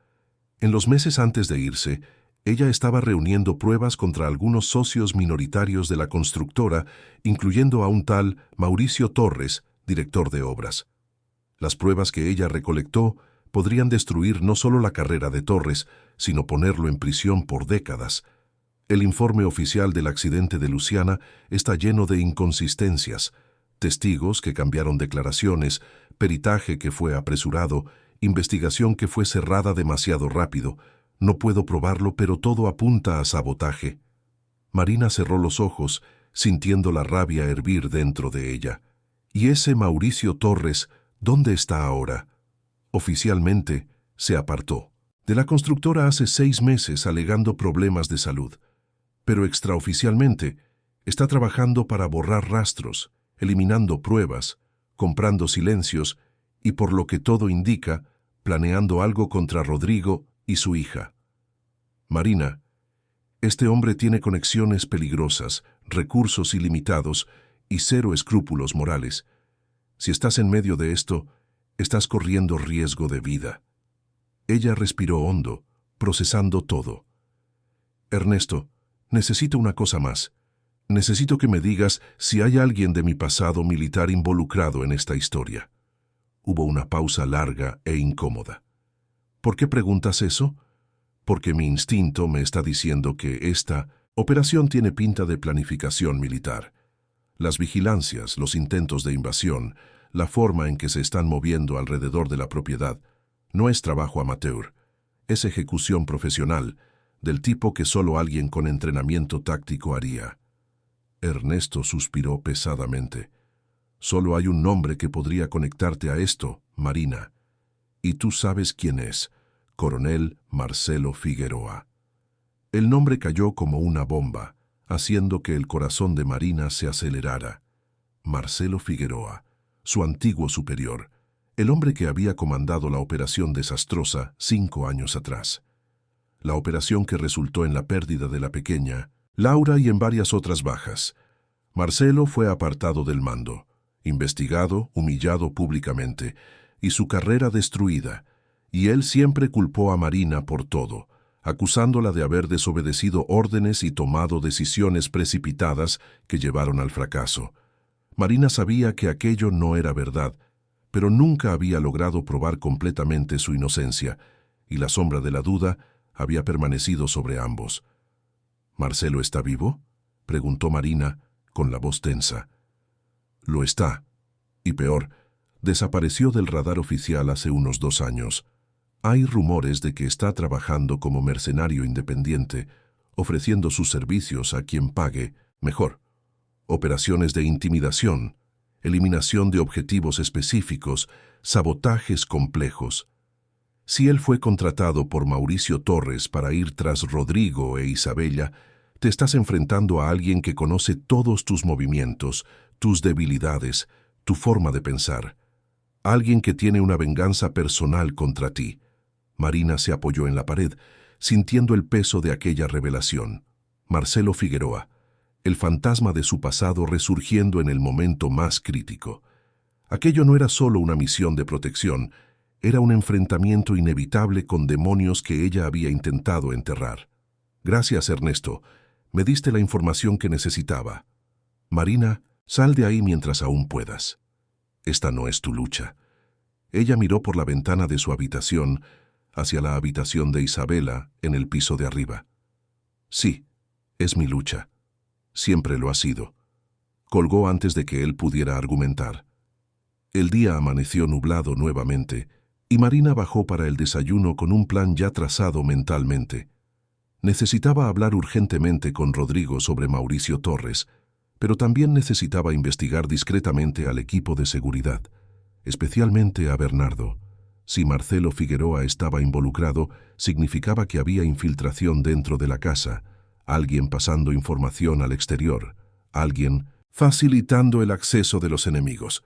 En los meses antes de irse, ella estaba reuniendo pruebas contra algunos socios minoritarios de la constructora, incluyendo a un tal Mauricio Torres, director de obras. Las pruebas que ella recolectó podrían destruir no solo la carrera de Torres, sino ponerlo en prisión por décadas. El informe oficial del accidente de Luciana está lleno de inconsistencias, testigos que cambiaron declaraciones, peritaje que fue apresurado, investigación que fue cerrada demasiado rápido. No puedo probarlo, pero todo apunta a sabotaje. Marina cerró los ojos, sintiendo la rabia hervir dentro de ella. ¿Y ese Mauricio Torres, dónde está ahora? Oficialmente, se apartó de la constructora hace 6 meses alegando problemas de salud, pero extraoficialmente está trabajando para borrar rastros, eliminando pruebas, comprando silencios y, por lo que todo indica, planeando algo contra Rodrigo y su hija. Marina, este hombre tiene conexiones peligrosas, recursos ilimitados y cero escrúpulos morales. Si estás en medio de esto, estás corriendo riesgo de vida. Ella respiró hondo, procesando todo. Ernesto, necesito una cosa más. Necesito que me digas si hay alguien de mi pasado militar involucrado en esta historia. Hubo una pausa larga e incómoda. ¿Por qué preguntas eso? Porque mi instinto me está diciendo que esta operación tiene pinta de planificación militar. Las vigilancias, los intentos de invasión, la forma en que se están moviendo alrededor de la propiedad, no es trabajo amateur, es ejecución profesional, del tipo que solo alguien con entrenamiento táctico haría. Ernesto suspiró pesadamente. Solo hay un nombre que podría conectarte a esto, Marina. Y tú sabes quién es, Coronel Marcelo Figueroa. El nombre cayó como una bomba, haciendo que el corazón de Marina se acelerara. Marcelo Figueroa, su antiguo superior, el hombre que había comandado la operación desastrosa 5 años atrás. La operación que resultó en la pérdida de la pequeña Laura y en varias otras bajas. Marcelo fue apartado del mando, investigado, humillado públicamente, y su carrera destruida, y él siempre culpó a Marina por todo, acusándola de haber desobedecido órdenes y tomado decisiones precipitadas que llevaron al fracaso. Marina sabía que aquello no era verdad, pero nunca había logrado probar completamente su inocencia, y la sombra de la duda había permanecido sobre ambos. ¿Marcelo está vivo?, preguntó Marina, con la voz tensa. Lo está, y peor, desapareció del radar oficial hace unos 2 años. Hay rumores de que está trabajando como mercenario independiente, ofreciendo sus servicios a quien pague mejor. Operaciones de intimidación, eliminación de objetivos específicos, sabotajes complejos. Si él fue contratado por Mauricio Torres para ir tras Rodrigo e Isabella, te estás enfrentando a alguien que conoce todos tus movimientos, tus debilidades, tu forma de pensar. Alguien que tiene una venganza personal contra ti. Marina se apoyó en la pared, sintiendo el peso de aquella revelación. Marcelo Figueroa, el fantasma de su pasado resurgiendo en el momento más crítico. Aquello no era solo una misión de protección, era un enfrentamiento inevitable con demonios que ella había intentado enterrar. Gracias, Ernesto. Me diste la información que necesitaba. Marina, sal de ahí mientras aún puedas. Esta no es tu lucha. Ella miró por la ventana de su habitación hacia la habitación de Isabela en el piso de arriba. Sí, es mi lucha. Siempre lo ha sido. Colgó antes de que él pudiera argumentar. El día amaneció nublado nuevamente y Marina bajó para el desayuno con un plan ya trazado mentalmente. Necesitaba hablar urgentemente con Rodrigo sobre Mauricio Torres, pero también necesitaba investigar discretamente al equipo de seguridad, especialmente a Bernardo. Si Marcelo Figueroa estaba involucrado, significaba que había infiltración dentro de la casa, alguien pasando información al exterior, alguien facilitando el acceso de los enemigos.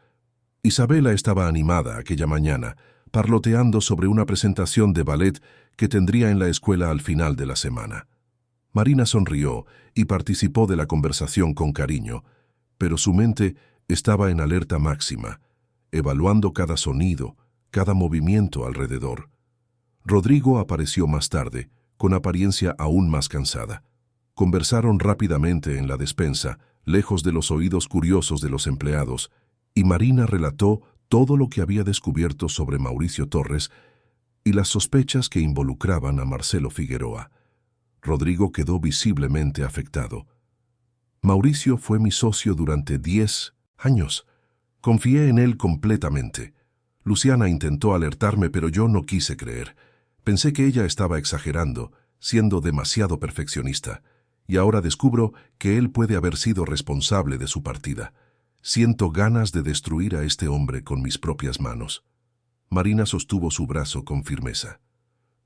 Isabela estaba animada aquella mañana, parloteando sobre una presentación de ballet que tendría en la escuela al final de la semana. Marina sonrió y participó de la conversación con cariño, pero su mente estaba en alerta máxima, evaluando cada sonido, cada movimiento alrededor. Rodrigo apareció más tarde, con apariencia aún más cansada. Conversaron rápidamente en la despensa, lejos de los oídos curiosos de los empleados, y Marina relató todo lo que había descubierto sobre Mauricio Torres y las sospechas que involucraban a Marcelo Figueroa. Rodrigo quedó visiblemente afectado. Mauricio fue mi socio durante 10 años. Confié en él completamente. Luciana intentó alertarme, pero yo no quise creer. Pensé que ella estaba exagerando, siendo demasiado perfeccionista, y ahora descubro que él puede haber sido responsable de su partida. Siento ganas de destruir a este hombre con mis propias manos. Marina sostuvo su brazo con firmeza.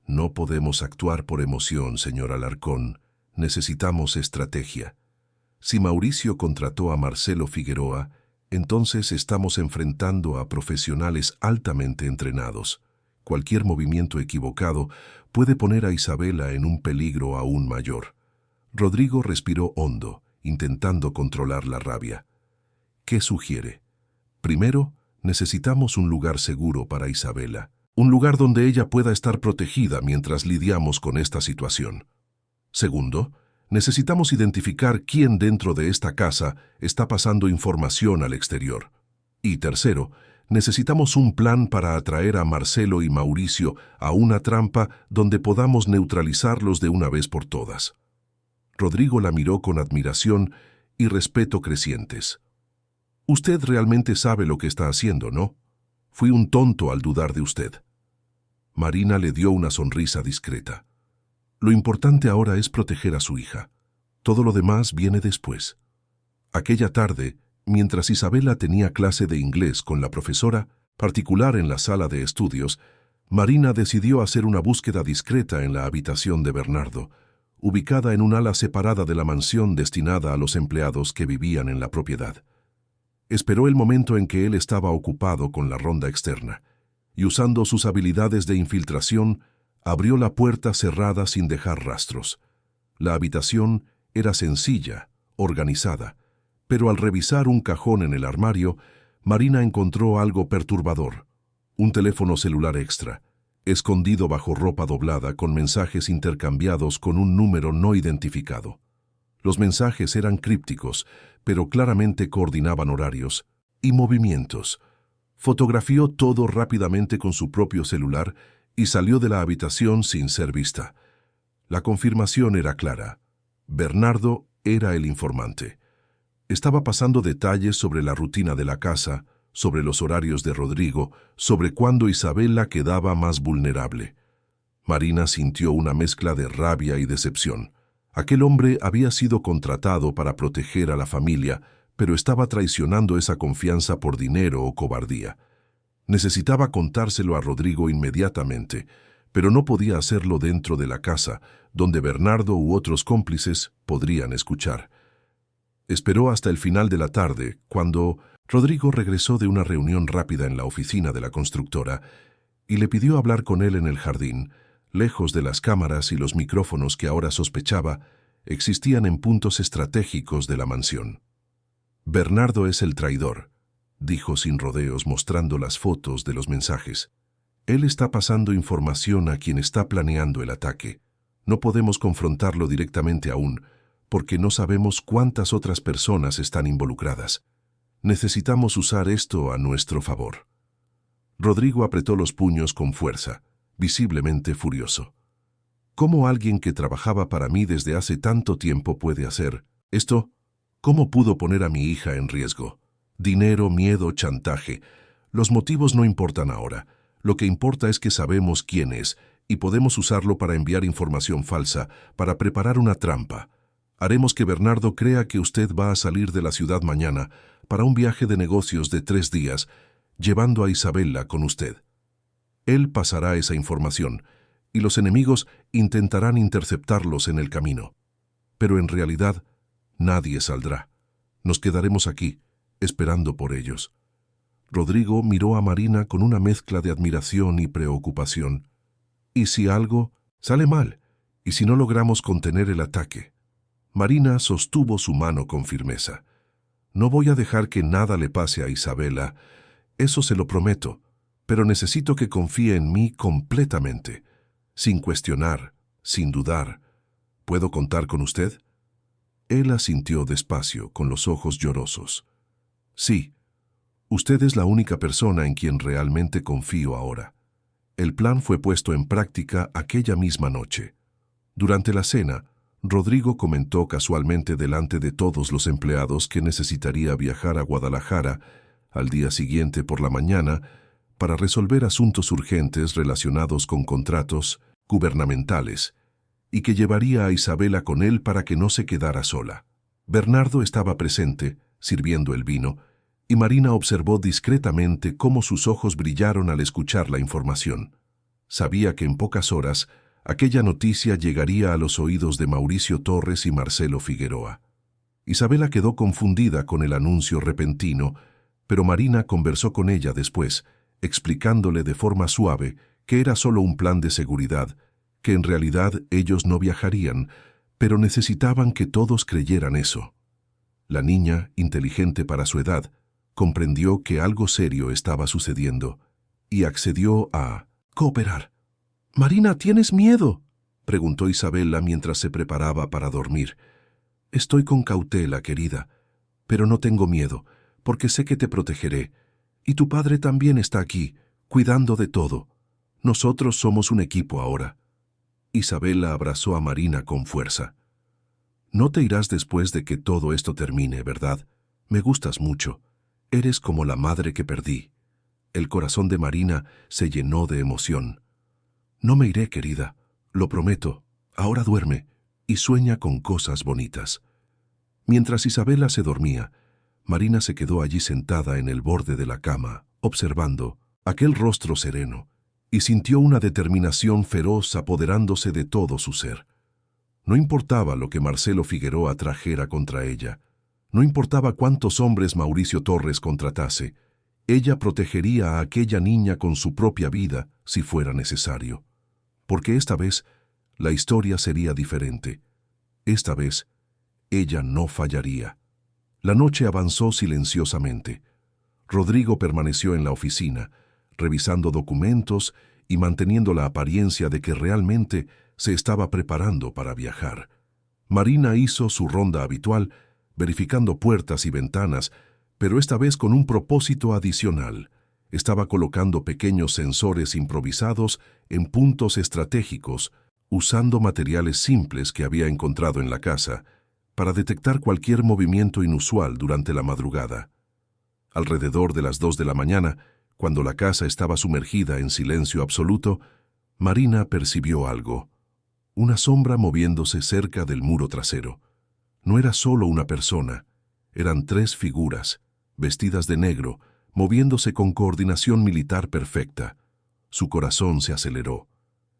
No podemos actuar por emoción, señor Alarcón. Necesitamos estrategia. Si Mauricio contrató a Marcelo Figueroa, Entonces estamos enfrentando a profesionales altamente entrenados. Cualquier movimiento equivocado puede poner a Isabela en un peligro aún mayor. Rodrigo respiró hondo, intentando controlar la rabia. ¿Qué sugiere? Primero, necesitamos un lugar seguro para Isabela. Un lugar donde ella pueda estar protegida mientras lidiamos con esta situación. Segundo, necesitamos identificar quién dentro de esta casa está pasando información al exterior. Y tercero, necesitamos un plan para atraer a Marcelo y Mauricio a una trampa donde podamos neutralizarlos de una vez por todas. Rodrigo la miró con admiración y respeto crecientes. Usted realmente sabe lo que está haciendo, ¿no? Fui un tonto al dudar de usted. Marina le dio una sonrisa discreta. Lo importante ahora es proteger a su hija. Todo lo demás viene después. Aquella tarde, mientras Isabela tenía clase de inglés con la profesora particular en la sala de estudios, Marina decidió hacer una búsqueda discreta en la habitación de Bernardo, ubicada en un ala separada de la mansión destinada a los empleados que vivían en la propiedad. Esperó el momento en que él estaba ocupado con la ronda externa, y usando sus habilidades de infiltración, abrió la puerta cerrada sin dejar rastros. La habitación era sencilla, organizada, pero al revisar un cajón en el armario, Marina encontró algo perturbador: un teléfono celular extra, escondido bajo ropa doblada con mensajes intercambiados con un número no identificado. Los mensajes eran crípticos, pero claramente coordinaban horarios y movimientos. Fotografió todo rápidamente con su propio celular y salió de la habitación sin ser vista. La confirmación era clara. Bernardo era el informante. Estaba pasando detalles sobre la rutina de la casa, sobre los horarios de Rodrigo, sobre cuándo Isabela quedaba más vulnerable. Marina sintió una mezcla de rabia y decepción. Aquel hombre había sido contratado para proteger a la familia, pero estaba traicionando esa confianza por dinero o cobardía. Necesitaba contárselo a Rodrigo inmediatamente, pero no podía hacerlo dentro de la casa, donde Bernardo u otros cómplices podrían escuchar. Esperó hasta el final de la tarde, cuando Rodrigo regresó de una reunión rápida en la oficina de la constructora y le pidió hablar con él en el jardín, lejos de las cámaras y los micrófonos que ahora sospechaba existían en puntos estratégicos de la mansión. Bernardo es el traidor, dijo sin rodeos mostrando las fotos de los mensajes. Él está pasando información a quien está planeando el ataque. No podemos confrontarlo directamente aún, porque no sabemos cuántas otras personas están involucradas. Necesitamos usar esto a nuestro favor. Rodrigo apretó los puños con fuerza, visiblemente furioso. ¿Cómo alguien que trabajaba para mí desde hace tanto tiempo puede hacer esto? ¿Cómo pudo poner a mi hija en riesgo? Dinero, miedo, chantaje. Los motivos no importan ahora. Lo que importa es que sabemos quién es y podemos usarlo para enviar información falsa, para preparar una trampa. Haremos que Bernardo crea que usted va a salir de la ciudad mañana para un viaje de negocios de 3 días, llevando a Isabela con usted. Él pasará esa información, y los enemigos intentarán interceptarlos en el camino. Pero en realidad, nadie saldrá. Nos quedaremos aquí, esperando por ellos. Rodrigo miró a Marina con una mezcla de admiración y preocupación. ¿Y si algo sale mal? ¿Y si no logramos contener el ataque? Marina sostuvo su mano con firmeza. No voy a dejar que nada le pase a Isabela, eso se lo prometo, pero necesito que confíe en mí completamente, sin cuestionar, sin dudar. ¿Puedo contar con usted? Él asintió despacio, con los ojos llorosos. Sí, usted es la única persona en quien realmente confío ahora. El plan fue puesto en práctica aquella misma noche. Durante la cena, Rodrigo comentó casualmente delante de todos los empleados que necesitaría viajar a Guadalajara al día siguiente por la mañana para resolver asuntos urgentes relacionados con contratos gubernamentales y que llevaría a Isabela con él para que no se quedara sola. Bernardo estaba presente, sirviendo el vino, y Marina observó discretamente cómo sus ojos brillaron al escuchar la información. Sabía que en pocas horas aquella noticia llegaría a los oídos de Mauricio Torres y Marcelo Figueroa. Isabela quedó confundida con el anuncio repentino, Pero Marina conversó con ella después, explicándole de forma suave que era solo un plan de seguridad, que en realidad ellos no viajarían, pero necesitaban que todos creyeran eso. La niña, inteligente para su edad, comprendió que algo serio estaba sucediendo y accedió a cooperar. «Marina, ¿tienes miedo?», preguntó Isabela mientras se preparaba para dormir. «Estoy con cautela, querida, pero no tengo miedo, porque sé que te protegeré. Y tu padre también está aquí, cuidando de todo. Nosotros somos un equipo ahora». Isabela abrazó a Marina con fuerza. «No te irás después de que todo esto termine, ¿verdad? Me gustas mucho. Eres como la madre que perdí». El corazón de Marina se llenó de emoción. «No me iré, querida, lo prometo. Ahora duerme y sueña con cosas bonitas». Mientras Isabela se dormía, Marina se quedó allí sentada en el borde de la cama, observando aquel rostro sereno, y sintió una determinación feroz apoderándose de todo su ser. No importaba lo que Marcelo Figueroa trajera contra ella, no importaba cuántos hombres Mauricio Torres contratase, ella protegería a aquella niña con su propia vida si fuera necesario. Porque esta vez la historia sería diferente. Esta vez ella no fallaría. La noche avanzó silenciosamente. Rodrigo permaneció en la oficina, revisando documentos y manteniendo la apariencia de que realmente se estaba preparando para viajar. Marina hizo su ronda habitual, verificando puertas y ventanas, pero esta vez con un propósito adicional. Estaba colocando pequeños sensores improvisados en puntos estratégicos, usando materiales simples que había encontrado en la casa, para detectar cualquier movimiento inusual durante la madrugada. Alrededor de las 2 de la mañana, cuando la casa estaba sumergida en silencio absoluto, Marina percibió algo. Una sombra moviéndose cerca del muro trasero. No era solo una persona, eran 3 figuras, vestidas de negro, moviéndose con coordinación militar perfecta. Su corazón se aceleró.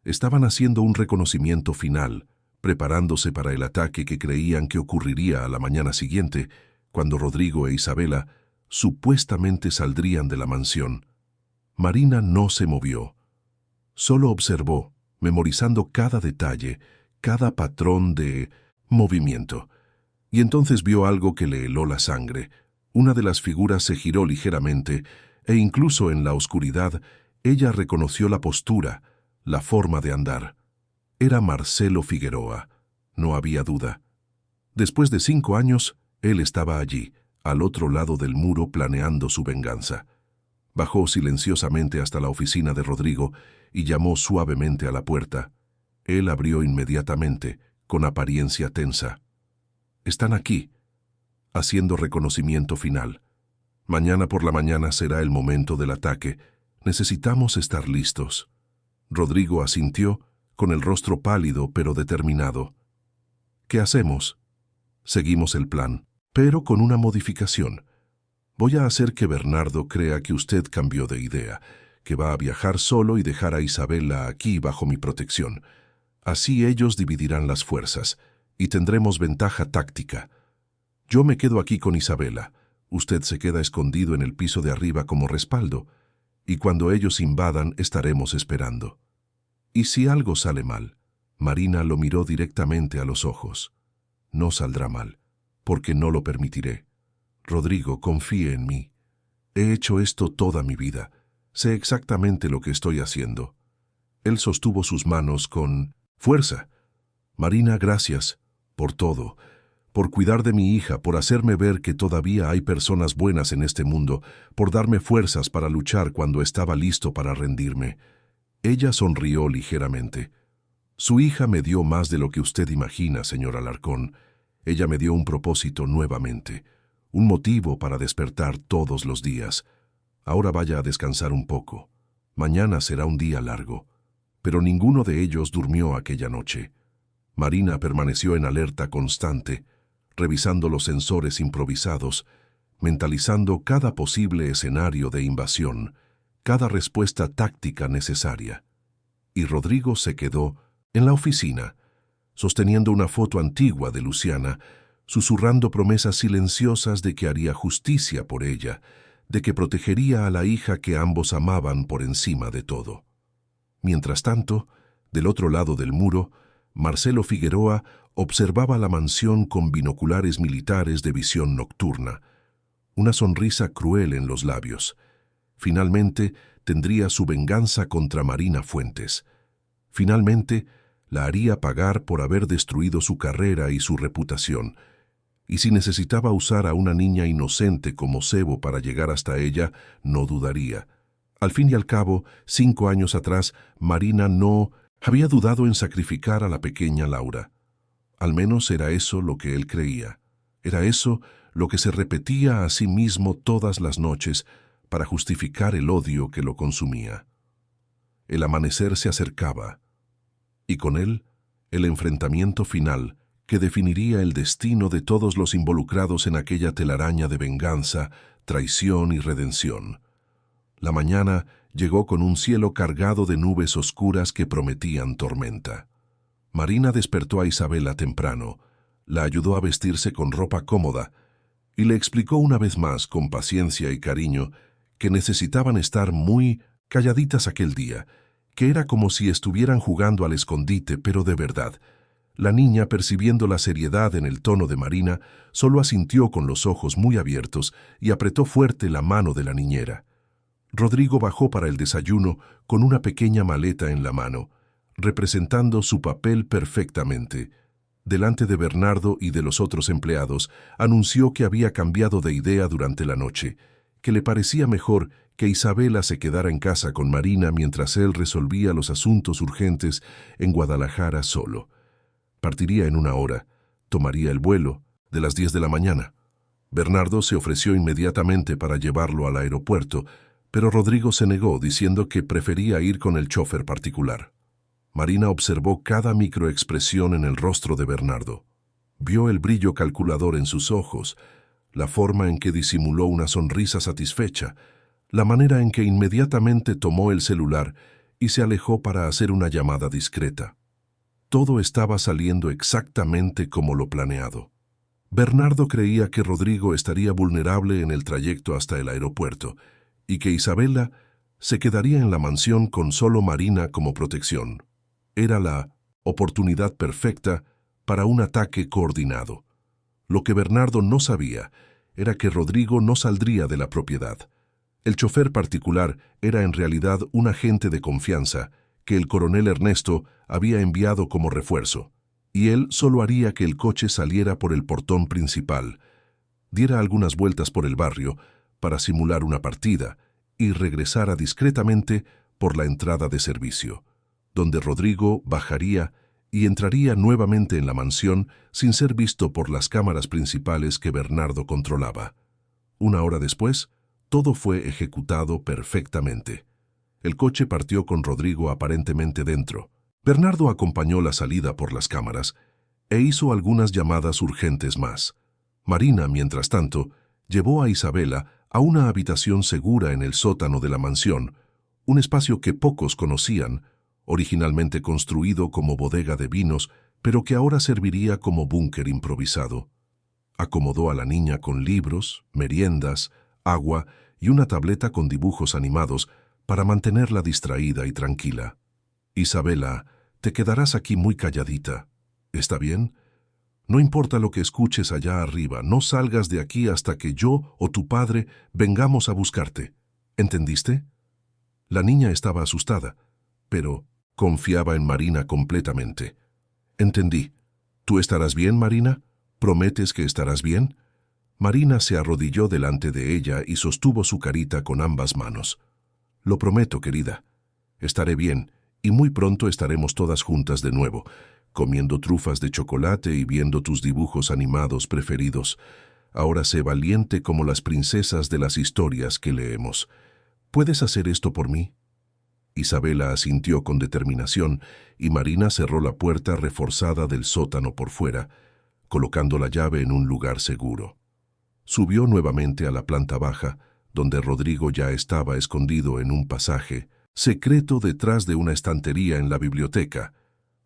Estaban haciendo un reconocimiento final, preparándose para el ataque que creían que ocurriría a la mañana siguiente, cuando Rodrigo e Isabela supuestamente saldrían de la mansión. Marina no se movió. Solo observó, memorizando cada detalle, cada patrón de movimiento. Y entonces vio algo que le heló la sangre. Una de las figuras se giró ligeramente, e incluso en la oscuridad, ella reconoció la postura, la forma de andar. Era Marcelo Figueroa, no había duda. Después de 5 años, él estaba allí, al otro lado del muro planeando su venganza. Bajó silenciosamente hasta la oficina de Rodrigo y llamó suavemente a la puerta. Él abrió inmediatamente, con apariencia tensa. «Están aquí», haciendo reconocimiento final. «Mañana por la mañana será el momento del ataque. Necesitamos estar listos». Rodrigo asintió, con el rostro pálido pero determinado. «¿Qué hacemos?» «Seguimos el plan, pero con una modificación. Voy a hacer que Bernardo crea que usted cambió de idea, que va a viajar solo y dejar a Isabela aquí bajo mi protección. Así ellos dividirán las fuerzas y tendremos ventaja táctica. Yo me quedo aquí con Isabela. Usted se queda escondido en el piso de arriba como respaldo, y cuando ellos invadan estaremos esperando. ¿Y si algo sale mal?» Marina lo miró directamente a los ojos. «No saldrá mal, porque no lo permitiré. Rodrigo, confíe en mí. He hecho esto toda mi vida. Sé exactamente lo que estoy haciendo». Él sostuvo sus manos con fuerza. «Marina, gracias por todo, por cuidar de mi hija, por hacerme ver que todavía hay personas buenas en este mundo, por darme fuerzas para luchar cuando estaba listo para rendirme». Ella sonrió ligeramente. «Su hija me dio más de lo que usted imagina, señor Alarcón. Ella me dio un propósito nuevamente, un motivo para despertar todos los días. Ahora vaya a descansar un poco. Mañana será un día largo». Pero ninguno de ellos durmió aquella noche. Marina permaneció en alerta constante, revisando los sensores improvisados, mentalizando cada posible escenario de invasión, cada respuesta táctica necesaria. Y Rodrigo se quedó en la oficina, sosteniendo una foto antigua de Luciana, susurrando promesas silenciosas de que haría justicia por ella, de que protegería a la hija que ambos amaban por encima de todo. Mientras tanto, del otro lado del muro, Marcelo Figueroa observaba la mansión con binoculares militares de visión nocturna, una sonrisa cruel en los labios. Finalmente, tendría su venganza contra Marina Fuentes. Finalmente, la haría pagar por haber destruido su carrera y su reputación. Y si necesitaba usar a una niña inocente como cebo para llegar hasta ella, no dudaría. Al fin y al cabo, 5 años atrás, Marina no había dudado en sacrificar a la pequeña Laura. Al menos era eso lo que él creía. Era eso lo que se repetía a sí mismo todas las noches para justificar el odio que lo consumía. El amanecer se acercaba, y con él, el enfrentamiento final que definiría el destino de todos los involucrados en aquella telaraña de venganza, traición y redención. La mañana llegó con un cielo cargado de nubes oscuras que prometían tormenta. Marina despertó a Isabela temprano, la ayudó a vestirse con ropa cómoda y le explicó una vez más, con paciencia y cariño, que necesitaban estar muy calladitas aquel día, que era como si estuvieran jugando al escondite, pero de verdad. La niña, percibiendo la seriedad en el tono de Marina, solo asintió con los ojos muy abiertos y apretó fuerte la mano de la niñera. Rodrigo bajó para el desayuno con una pequeña maleta en la mano, representando su papel perfectamente. Delante de Bernardo y de los otros empleados, anunció que había cambiado de idea durante la noche, que le parecía mejor que Isabela se quedara en casa con Marina mientras él resolvía los asuntos urgentes en Guadalajara solo. Partiría en 1 hora, tomaría el vuelo de las 10 de la mañana. Bernardo se ofreció inmediatamente para llevarlo al aeropuerto, pero Rodrigo se negó diciendo que prefería ir con el chofer particular. Marina observó cada microexpresión en el rostro de Bernardo. Vio el brillo calculador en sus ojos, la forma en que disimuló una sonrisa satisfecha, la manera en que inmediatamente tomó el celular y se alejó para hacer una llamada discreta. Todo estaba saliendo exactamente como lo planeado. Bernardo creía que Rodrigo estaría vulnerable en el trayecto hasta el aeropuerto y que Isabela se quedaría en la mansión con solo Marina como protección. Era la oportunidad perfecta para un ataque coordinado. Lo que Bernardo no sabía era que Rodrigo no saldría de la propiedad. El chofer particular era en realidad un agente de confianza que el coronel Ernesto había enviado como refuerzo, y él solo haría que el coche saliera por el portón principal, diera algunas vueltas por el barrio para simular una partida y regresara discretamente por la entrada de servicio, donde Rodrigo bajaría y entraría nuevamente en la mansión sin ser visto por las cámaras principales que Bernardo controlaba. 1 hora después, todo fue ejecutado perfectamente. El coche partió con Rodrigo aparentemente dentro. Bernardo acompañó la salida por las cámaras e hizo algunas llamadas urgentes más. Marina, mientras tanto, llevó a Isabela a una habitación segura en el sótano de la mansión, un espacio que pocos conocían, originalmente construido como bodega de vinos, pero que ahora serviría como búnker improvisado. Acomodó a la niña con libros, meriendas, agua y una tableta con dibujos animados para mantenerla distraída y tranquila. Isabela, te quedarás aquí muy calladita. ¿Está bien? No importa lo que escuches allá arriba, no salgas de aquí hasta que yo o tu padre vengamos a buscarte. ¿Entendiste? La niña estaba asustada, pero confiaba en Marina completamente. Entendí. ¿Tú estarás bien, Marina? ¿Prometes que estarás bien? Marina se arrodilló delante de ella y sostuvo su carita con ambas manos. Lo prometo, querida. Estaré bien, y muy pronto estaremos todas juntas de nuevo, comiendo trufas de chocolate y viendo tus dibujos animados preferidos. Ahora sé valiente como las princesas de las historias que leemos. ¿Puedes hacer esto por mí? Isabela asintió con determinación y Marina cerró la puerta reforzada del sótano por fuera, colocando la llave en un lugar seguro. Subió nuevamente a la planta baja, donde Rodrigo ya estaba escondido en un pasaje secreto detrás de una estantería en la biblioteca,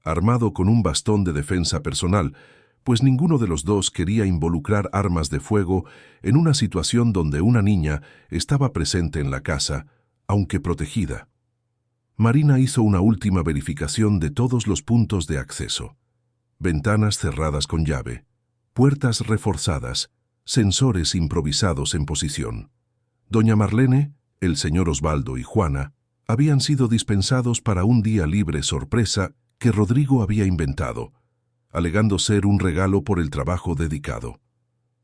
armado con un bastón de defensa personal, pues ninguno de los dos quería involucrar armas de fuego en una situación donde una niña estaba presente en la casa, aunque protegida. Marina hizo una última verificación de todos los puntos de acceso. Ventanas cerradas con llave, puertas reforzadas, sensores improvisados en posición. Doña Marlene, el señor Osvaldo y Juana habían sido dispensados para un día libre sorpresa que Rodrigo había inventado, alegando ser un regalo por el trabajo dedicado.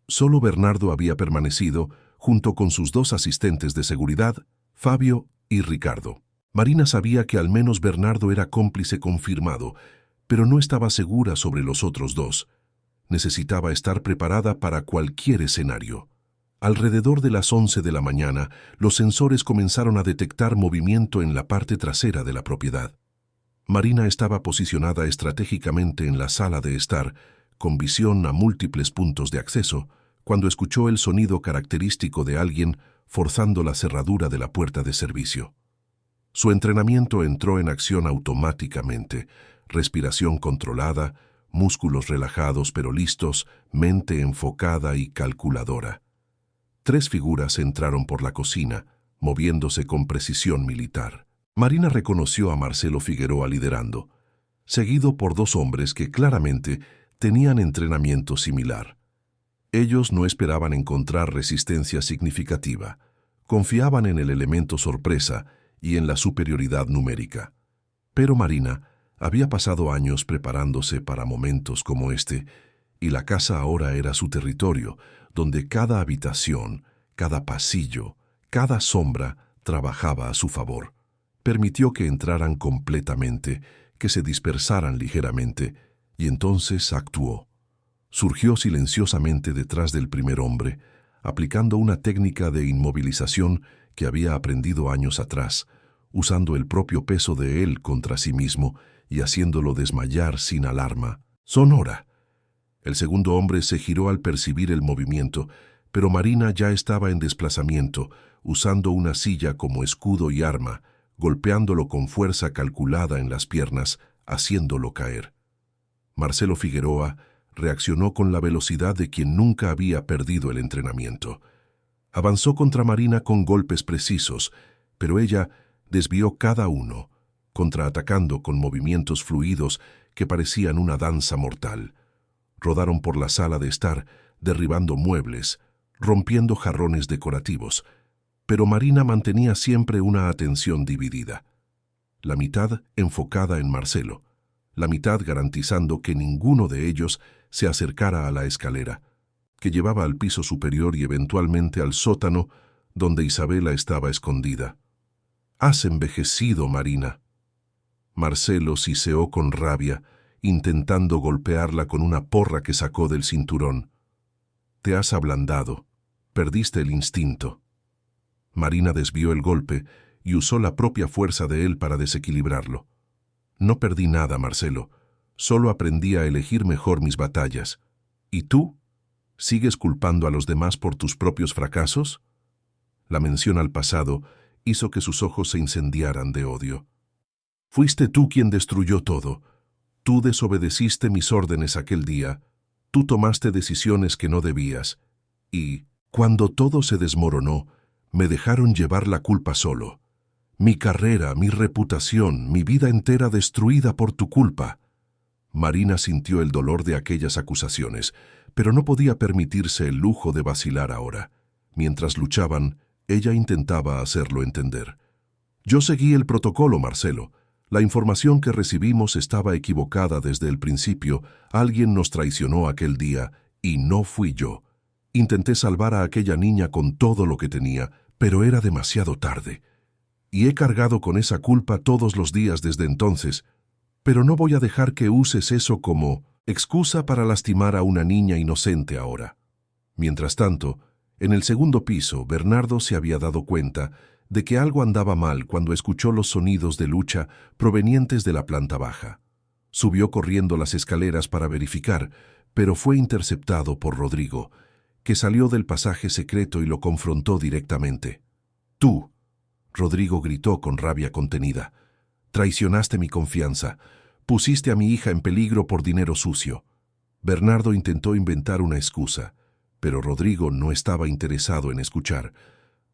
Solo Bernardo había permanecido, junto con sus dos asistentes de seguridad, Fabio y Ricardo. Marina sabía que al menos Bernardo era cómplice confirmado, pero no estaba segura sobre los otros dos. Necesitaba estar preparada para cualquier escenario. Alrededor de las 11 de la mañana, los sensores comenzaron a detectar movimiento en la parte trasera de la propiedad. Marina estaba posicionada estratégicamente en la sala de estar, con visión a múltiples puntos de acceso, cuando escuchó el sonido característico de alguien forzando la cerradura de la puerta de servicio. Su entrenamiento entró en acción automáticamente, respiración controlada, músculos relajados pero listos, mente enfocada y calculadora. 3 figuras entraron por la cocina, moviéndose con precisión militar. Marina reconoció a Marcelo Figueroa liderando, seguido por 2 hombres que claramente tenían entrenamiento similar. Ellos no esperaban encontrar resistencia significativa, confiaban en el elemento sorpresa y en la superioridad numérica. Pero Marina había pasado años preparándose para momentos como este, y la casa ahora era su territorio, donde cada habitación, cada pasillo, cada sombra trabajaba a su favor. Permitió que entraran completamente, que se dispersaran ligeramente, y entonces actuó. Surgió silenciosamente detrás del primer hombre, aplicando una técnica de inmovilización que había aprendido años atrás, usando el propio peso de él contra sí mismo y haciéndolo desmayar sin alarma. Sonora. El segundo hombre se giró al percibir el movimiento, pero Marina ya estaba en desplazamiento, usando una silla como escudo y arma, golpeándolo con fuerza calculada en las piernas, haciéndolo caer. Marcelo Figueroa reaccionó con la velocidad de quien nunca había perdido el entrenamiento. Avanzó contra Marina con golpes precisos, pero ella desvió cada uno, contraatacando con movimientos fluidos que parecían una danza mortal. Rodaron por la sala de estar, derribando muebles, rompiendo jarrones decorativos, pero Marina mantenía siempre una atención dividida. La mitad enfocada en Marcelo, la mitad garantizando que ninguno de ellos se acercara a la escalera, que llevaba al piso superior y eventualmente al sótano, donde Isabela estaba escondida. «Has envejecido, Marina». Marcelo siseó con rabia, intentando golpearla con una porra que sacó del cinturón. «Te has ablandado, perdiste el instinto». Marina desvió el golpe y usó la propia fuerza de él para desequilibrarlo. «No perdí nada, Marcelo. Solo aprendí a elegir mejor mis batallas. ¿Y tú? ¿Sigues culpando a los demás por tus propios fracasos?» La mención al pasado hizo que sus ojos se incendiaran de odio. «Fuiste tú quien destruyó todo. Tú desobedeciste mis órdenes aquel día. Tú tomaste decisiones que no debías. Y, cuando todo se desmoronó, me dejaron llevar la culpa solo. Mi carrera, mi reputación, mi vida entera destruida por tu culpa». Marina sintió el dolor de aquellas acusaciones, pero no podía permitirse el lujo de vacilar ahora. Mientras luchaban, ella intentaba hacerlo entender. «Yo seguí el protocolo, Marcelo. La información que recibimos estaba equivocada desde el principio. Alguien nos traicionó aquel día, y no fui yo. Intenté salvar a aquella niña con todo lo que tenía, pero era demasiado tarde. Y he cargado con esa culpa todos los días desde entonces. Pero no voy a dejar que uses eso como excusa para lastimar a una niña inocente ahora». Mientras tanto, en el segundo piso, Bernardo se había dado cuenta de que algo andaba mal cuando escuchó los sonidos de lucha provenientes de la planta baja. Subió corriendo las escaleras para verificar, pero fue interceptado por Rodrigo, que salió del pasaje secreto y lo confrontó directamente. «Tú», Rodrigo gritó con rabia contenida, «traicionaste mi confianza, pusiste a mi hija en peligro por dinero sucio. Bernardo intentó inventar una excusa, pero Rodrigo no estaba interesado en escuchar.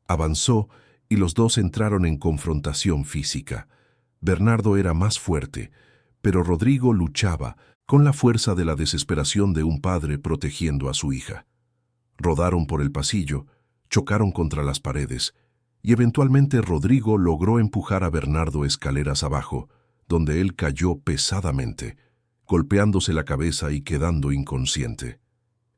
Avanzó y los dos entraron en confrontación física. Bernardo era más fuerte, pero Rodrigo luchaba con la fuerza de la desesperación de un padre protegiendo a su hija. Rodaron por el pasillo, chocaron contra las paredes, y eventualmente Rodrigo logró empujar a Bernardo escaleras abajo, donde él cayó pesadamente, golpeándose la cabeza y quedando inconsciente.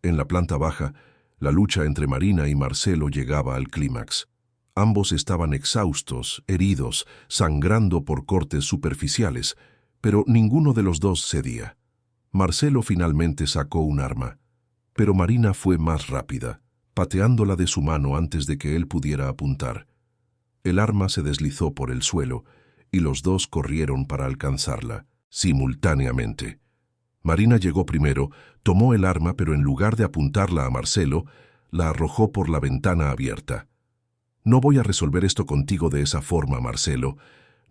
En la planta baja, la lucha entre Marina y Marcelo llegaba al clímax. Ambos estaban exhaustos, heridos, sangrando por cortes superficiales, pero ninguno de los dos cedía. Marcelo finalmente sacó un arma, pero Marina fue más rápida, pateándola de su mano antes de que él pudiera apuntar. El arma se deslizó por el suelo y los dos corrieron para alcanzarla, simultáneamente. Marina llegó primero, tomó el arma, pero en lugar de apuntarla a Marcelo, la arrojó por la ventana abierta. «No voy a resolver esto contigo de esa forma, Marcelo.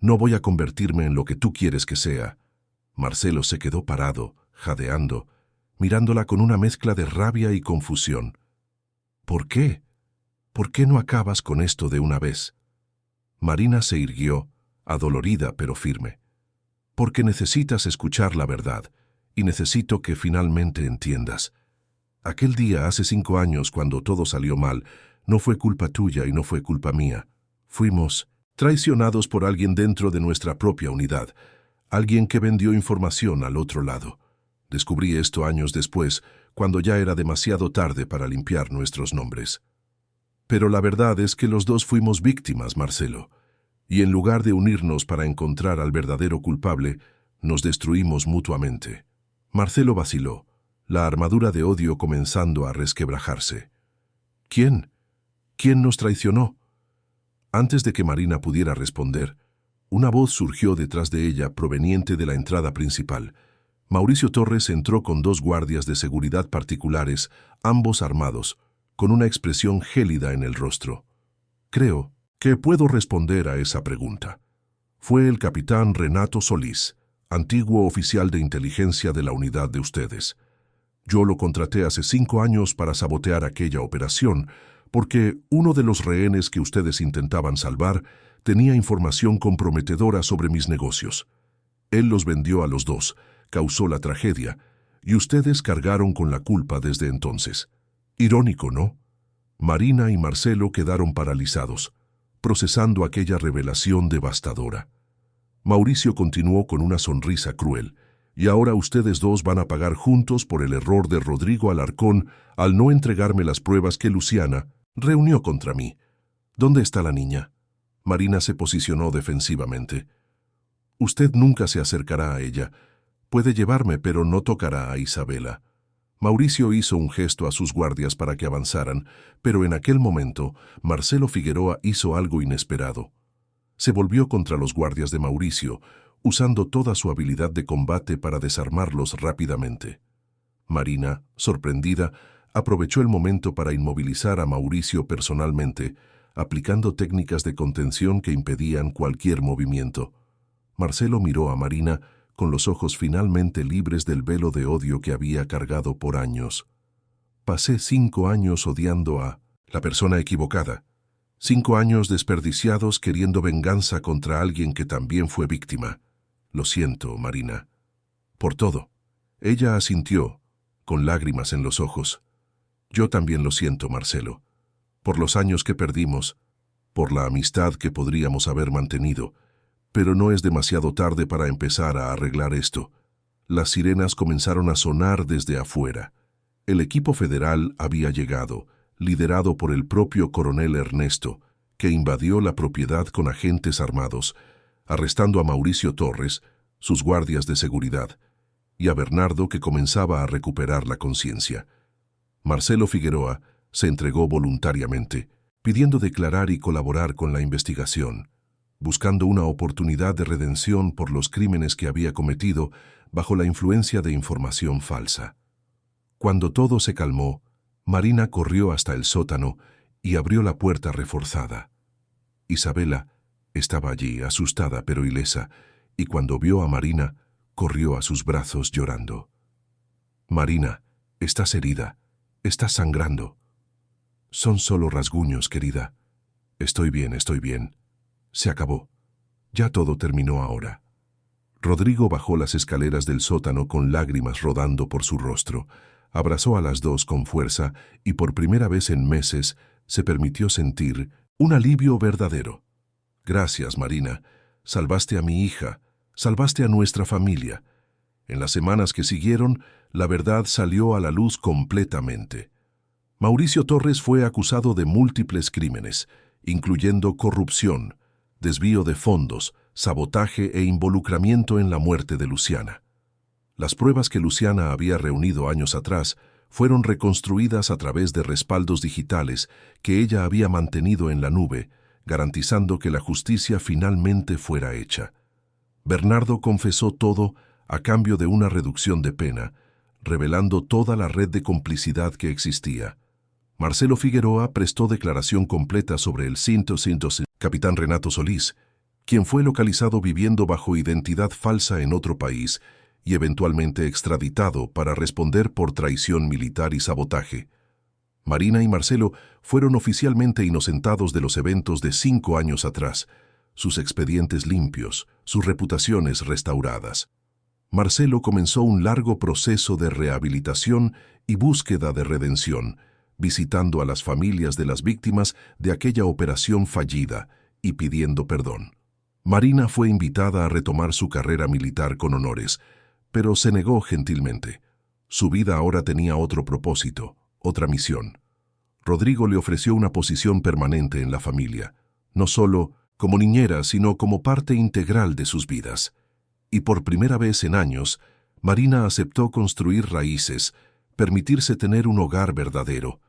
No voy a convertirme en lo que tú quieres que sea». Marcelo se quedó parado, jadeando, mirándola con una mezcla de rabia y confusión. «¿Por qué? ¿Por qué no acabas con esto de una vez?» Marina se irguió, adolorida pero firme. «Porque necesitas escuchar la verdad, y necesito que finalmente entiendas. Aquel día, hace 5 años, cuando todo salió mal, no fue culpa tuya y no fue culpa mía. Fuimos traicionados por alguien dentro de nuestra propia unidad, alguien que vendió información al otro lado. Descubrí esto años después, cuando ya era demasiado tarde para limpiar nuestros nombres. Pero la verdad es que los dos fuimos víctimas, Marcelo, y en lugar de unirnos para encontrar al verdadero culpable, nos destruimos mutuamente». Marcelo vaciló, la armadura de odio comenzando a resquebrajarse. «¿Quién? ¿Quién nos traicionó?». Antes de que Marina pudiera responder, una voz surgió detrás de ella proveniente de la entrada principal. Mauricio Torres entró con 2 guardias de seguridad particulares, ambos armados, con una expresión gélida en el rostro. «Creo que puedo responder a esa pregunta. Fue el capitán Renato Solís, antiguo oficial de inteligencia de la unidad de ustedes. Yo lo contraté hace 5 años para sabotear aquella operación, porque uno de los rehenes que ustedes intentaban salvar tenía información comprometedora sobre mis negocios. Él los vendió a los dos, causó la tragedia, y ustedes cargaron con la culpa desde entonces. Irónico, ¿no?». Marina y Marcelo quedaron paralizados, procesando aquella revelación devastadora. Mauricio continuó con una sonrisa cruel. «Y ahora ustedes dos van a pagar juntos por el error de Rodrigo Alarcón al no entregarme las pruebas que Luciana reunió contra mí. ¿Dónde está la niña?». Marina se posicionó defensivamente. «Usted nunca se acercará a ella. Puede llevarme, pero no tocará a Isabela». Mauricio hizo un gesto a sus guardias para que avanzaran, pero en aquel momento Marcelo Figueroa hizo algo inesperado. Se volvió contra los guardias de Mauricio, usando toda su habilidad de combate para desarmarlos rápidamente. Marina, sorprendida, aprovechó el momento para inmovilizar a Mauricio personalmente, aplicando técnicas de contención que impedían cualquier movimiento. Marcelo miró a Marina con los ojos finalmente libres del velo de odio que había cargado por años. «Pasé 5 años odiando a la persona equivocada. 5 años desperdiciados queriendo venganza contra alguien que también fue víctima. Lo siento, Marina. Por todo». Ella asintió, con lágrimas en los ojos. «Yo también lo siento, Marcelo. Por los años que perdimos, por la amistad que podríamos haber mantenido. Pero no es demasiado tarde para empezar a arreglar esto». Las sirenas comenzaron a sonar desde afuera. El equipo federal había llegado, liderado por el propio coronel Ernesto, que invadió la propiedad con agentes armados, arrestando a Mauricio Torres, sus guardias de seguridad, y a Bernardo, que comenzaba a recuperar la conciencia. Marcelo Figueroa se entregó voluntariamente, pidiendo declarar y colaborar con la investigación, buscando una oportunidad de redención por los crímenes que había cometido bajo la influencia de información falsa. Cuando todo se calmó, Marina corrió hasta el sótano y abrió la puerta reforzada. Isabela estaba allí, asustada pero ilesa, y cuando vio a Marina, corrió a sus brazos llorando. Marina, estás herida. Estás sangrando. Son solo rasguños, querida. Estoy bien, estoy bien. Se acabó. Ya todo terminó ahora. Rodrigo bajó las escaleras del sótano con lágrimas rodando por su rostro. Abrazó a las dos con fuerza y por primera vez en meses se permitió sentir un alivio verdadero. Gracias, Marina. Salvaste a mi hija. Salvaste a nuestra familia. En las semanas que siguieron, la verdad salió a la luz completamente. Mauricio Torres fue acusado de múltiples crímenes, incluyendo corrupción, desvío de fondos, sabotaje e involucramiento en la muerte de Luciana. Las pruebas que Luciana había reunido años atrás fueron reconstruidas a través de respaldos digitales que ella había mantenido en la nube, garantizando que la justicia finalmente fuera hecha. Bernardo confesó todo a cambio de una reducción de pena, revelando toda la red de complicidad que existía. Marcelo Figueroa prestó declaración completa sobre el capitán Renato Solís, quien fue localizado viviendo bajo identidad falsa en otro país y eventualmente extraditado para responder por traición militar y sabotaje. Marina y Marcelo fueron oficialmente inocentados de los eventos de 5 años atrás, sus expedientes limpios, sus reputaciones restauradas. Marcelo comenzó un largo proceso de rehabilitación y búsqueda de redención, visitando a las familias de las víctimas de aquella operación fallida y pidiendo perdón. Marina fue invitada a retomar su carrera militar con honores, pero se negó gentilmente. Su vida ahora tenía otro propósito, otra misión. Rodrigo le ofreció una posición permanente en la familia, no solo como niñera, sino como parte integral de sus vidas. Y por primera vez en años, Marina aceptó construir raíces, permitirse tener un hogar verdadero.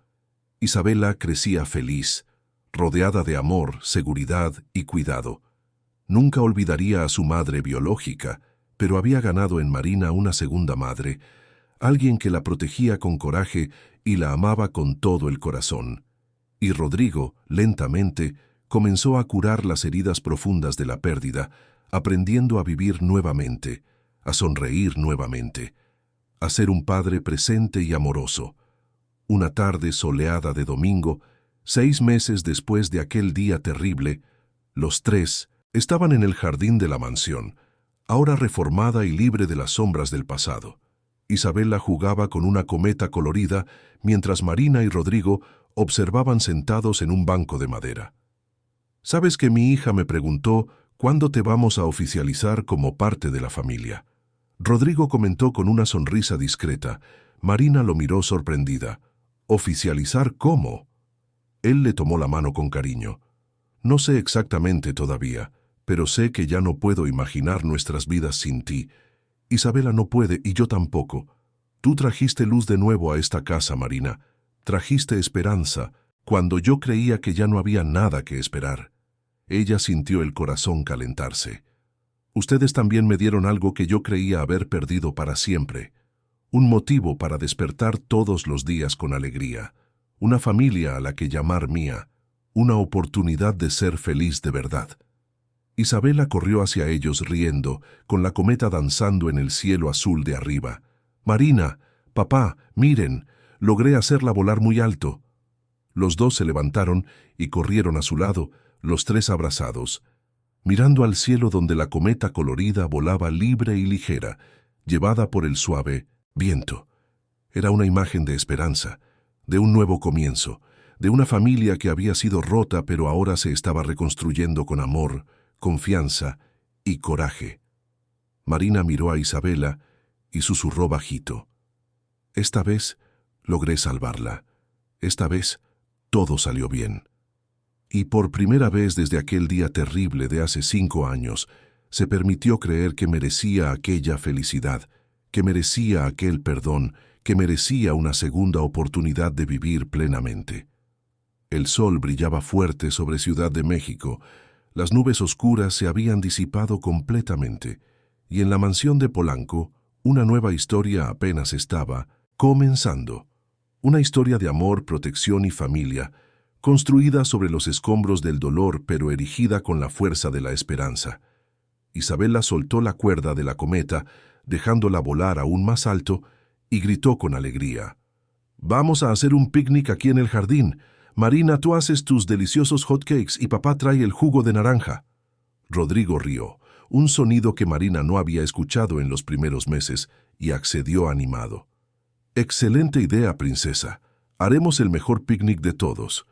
Isabela crecía feliz, rodeada de amor, seguridad y cuidado. Nunca olvidaría a su madre biológica, pero había ganado en Marina una segunda madre, alguien que la protegía con coraje y la amaba con todo el corazón. Y Rodrigo, lentamente, comenzó a curar las heridas profundas de la pérdida, aprendiendo a vivir nuevamente, a sonreír nuevamente, a ser un padre presente y amoroso. Una tarde soleada de domingo, 6 meses después de aquel día terrible, los tres estaban en el jardín de la mansión, ahora reformada y libre de las sombras del pasado. Isabela jugaba con una cometa colorida, mientras Marina y Rodrigo observaban sentados en un banco de madera. «¿Sabes que mi hija me preguntó cuándo te vamos a oficializar como parte de la familia?» Rodrigo comentó con una sonrisa discreta. Marina lo miró sorprendida. «¿Oficializar cómo?» Él le tomó la mano con cariño. «No sé exactamente todavía, pero sé que ya no puedo imaginar nuestras vidas sin ti. Isabela no puede y yo tampoco. Tú trajiste luz de nuevo a esta casa, Marina. Trajiste esperanza, cuando yo creía que ya no había nada que esperar». Ella sintió el corazón calentarse. «Ustedes también me dieron algo que yo creía haber perdido para siempre. Un motivo para despertar todos los días con alegría. Una familia a la que llamar mía. Una oportunidad de ser feliz de verdad». Isabela corrió hacia ellos riendo, con la cometa danzando en el cielo azul de arriba. «Marina, papá, miren, logré hacerla volar muy alto». Los dos se levantaron y corrieron a su lado, los tres abrazados, mirando al cielo donde la cometa colorida volaba libre y ligera, llevada por el suave viento. Era una imagen de esperanza, de un nuevo comienzo, de una familia que había sido rota pero ahora se estaba reconstruyendo con amor, confianza y coraje. Marina miró a Isabela y susurró bajito. «Esta vez logré salvarla. Esta vez todo salió bien». Y por primera vez desde aquel día terrible de hace 5 años, se permitió creer que merecía aquella felicidad, que merecía aquel perdón, que merecía una segunda oportunidad de vivir plenamente. El sol brillaba fuerte sobre Ciudad de México, las nubes oscuras se habían disipado completamente, y en la mansión de Polanco, una nueva historia apenas estaba comenzando. Una historia de amor, protección y familia, construida sobre los escombros del dolor pero erigida con la fuerza de la esperanza. Isabela soltó la cuerda de la cometa, dejándola volar aún más alto, y gritó con alegría. «Vamos a hacer un picnic aquí en el jardín. Marina, tú haces tus deliciosos hotcakes y papá trae el jugo de naranja». Rodrigo rió, un sonido que Marina no había escuchado en los primeros meses, y accedió animado. «Excelente idea, princesa. Haremos el mejor picnic de todos».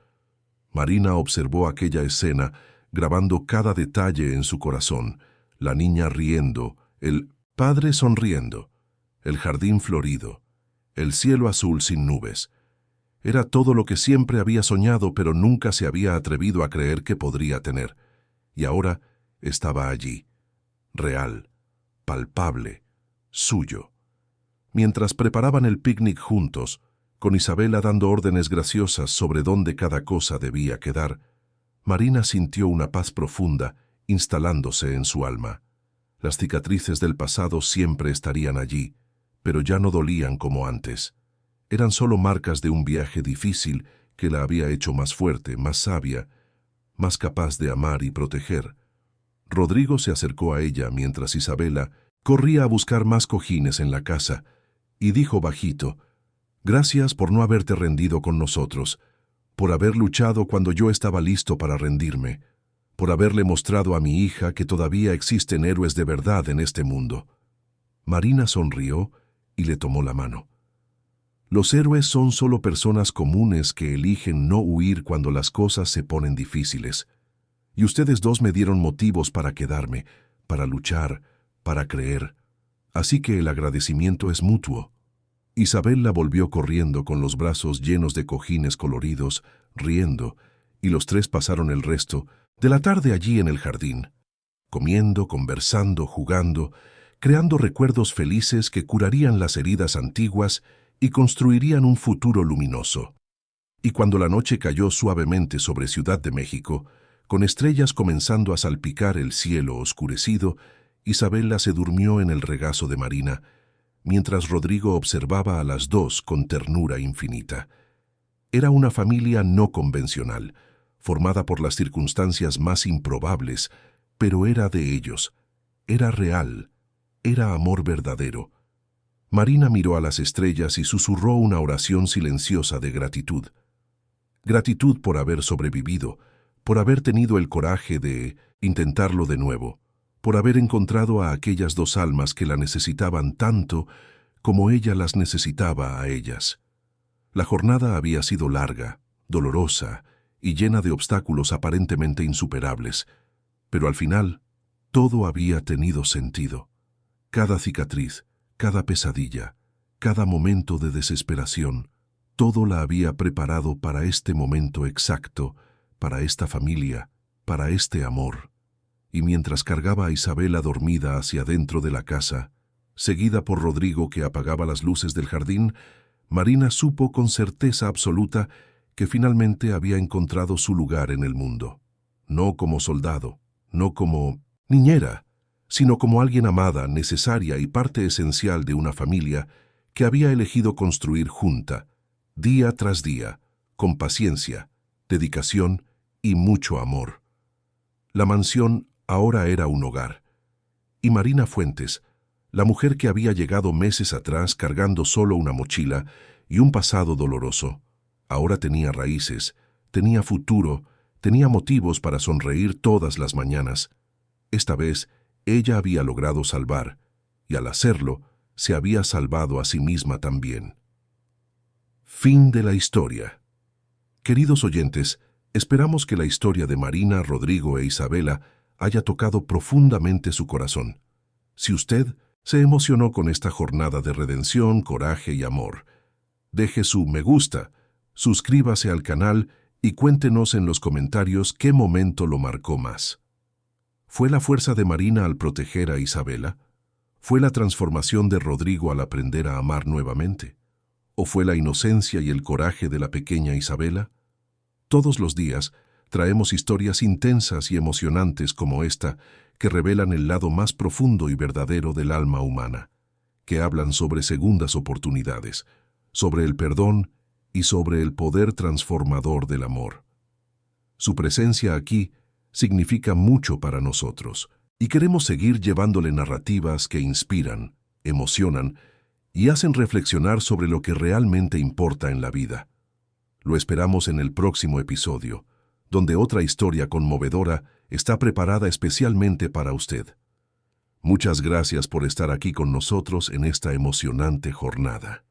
Marina observó aquella escena, grabando cada detalle en su corazón. La niña riendo, el padre sonriendo, el jardín florido, el cielo azul sin nubes. Era todo lo que siempre había soñado, pero nunca se había atrevido a creer que podría tener. Y ahora estaba allí, real, palpable, suyo. Mientras preparaban el picnic juntos, con Isabela dando órdenes graciosas sobre dónde cada cosa debía quedar, Marina sintió una paz profunda instalándose en su alma. Las cicatrices del pasado siempre estarían allí, pero ya no dolían como antes. Eran solo marcas de un viaje difícil que la había hecho más fuerte, más sabia, más capaz de amar y proteger. Rodrigo se acercó a ella mientras Isabela corría a buscar más cojines en la casa y dijo bajito: «Gracias por no haberte rendido con nosotros, por haber luchado cuando yo estaba listo para rendirme, por haberle mostrado a mi hija que todavía existen héroes de verdad en este mundo». Marina sonrió y le tomó la mano. Los héroes son solo personas comunes que eligen no huir cuando las cosas se ponen difíciles. Y ustedes dos me dieron motivos para quedarme, para luchar, para creer. Así que el agradecimiento es mutuo. Isabel la volvió corriendo con los brazos llenos de cojines coloridos, riendo, y los tres pasaron el resto de la tarde allí en el jardín, comiendo, conversando, jugando, creando recuerdos felices que curarían las heridas antiguas y construirían un futuro luminoso. Y cuando la noche cayó suavemente sobre Ciudad de México, con estrellas comenzando a salpicar el cielo oscurecido, Isabela se durmió en el regazo de Marina, mientras Rodrigo observaba a las dos con ternura infinita. Era una familia no convencional, formada por las circunstancias más improbables, pero era de ellos, era real, era amor verdadero. Marina miró a las estrellas y susurró una oración silenciosa de gratitud. Gratitud por haber sobrevivido, por haber tenido el coraje de intentarlo de nuevo, por haber encontrado a aquellas dos almas que la necesitaban tanto como ella las necesitaba a ellas. La jornada había sido larga, dolorosa y llena de obstáculos aparentemente insuperables, pero al final todo había tenido sentido. Cada cicatriz, cada pesadilla, cada momento de desesperación, todo la había preparado para este momento exacto, para esta familia, para este amor. Y mientras cargaba a Isabela dormida hacia dentro de la casa, seguida por Rodrigo que apagaba las luces del jardín, Marina supo con certeza absoluta que finalmente había encontrado su lugar en el mundo. No como soldado, no como niñera, sino como alguien amada, necesaria y parte esencial de una familia que había elegido construir junta, día tras día, con paciencia, dedicación y mucho amor. La mansión ahora era un hogar. Y Marina Fuentes, la mujer que había llegado meses atrás cargando solo una mochila y un pasado doloroso, ahora tenía raíces, tenía futuro, tenía motivos para sonreír todas las mañanas. Esta vez, ella había logrado salvar, y al hacerlo, se había salvado a sí misma también. Fin de la historia. Queridos oyentes, esperamos que la historia de Marina, Rodrigo e Isabela haya tocado profundamente su corazón. Si usted se emocionó con esta jornada de redención, coraje y amor, deje su me gusta, suscríbase al canal y cuéntenos en los comentarios qué momento lo marcó más. ¿Fue la fuerza de Marina al proteger a Isabela? ¿Fue la transformación de Rodrigo al aprender a amar nuevamente? ¿O fue la inocencia y el coraje de la pequeña Isabela? Todos los días traemos historias intensas y emocionantes como esta que revelan el lado más profundo y verdadero del alma humana, que hablan sobre segundas oportunidades, sobre el perdón y sobre el poder transformador del amor. Su presencia aquí significa mucho para nosotros y queremos seguir llevándole narrativas que inspiran, emocionan y hacen reflexionar sobre lo que realmente importa en la vida. Lo esperamos en el próximo episodio, donde otra historia conmovedora está preparada especialmente para usted. Muchas gracias por estar aquí con nosotros en esta emocionante jornada.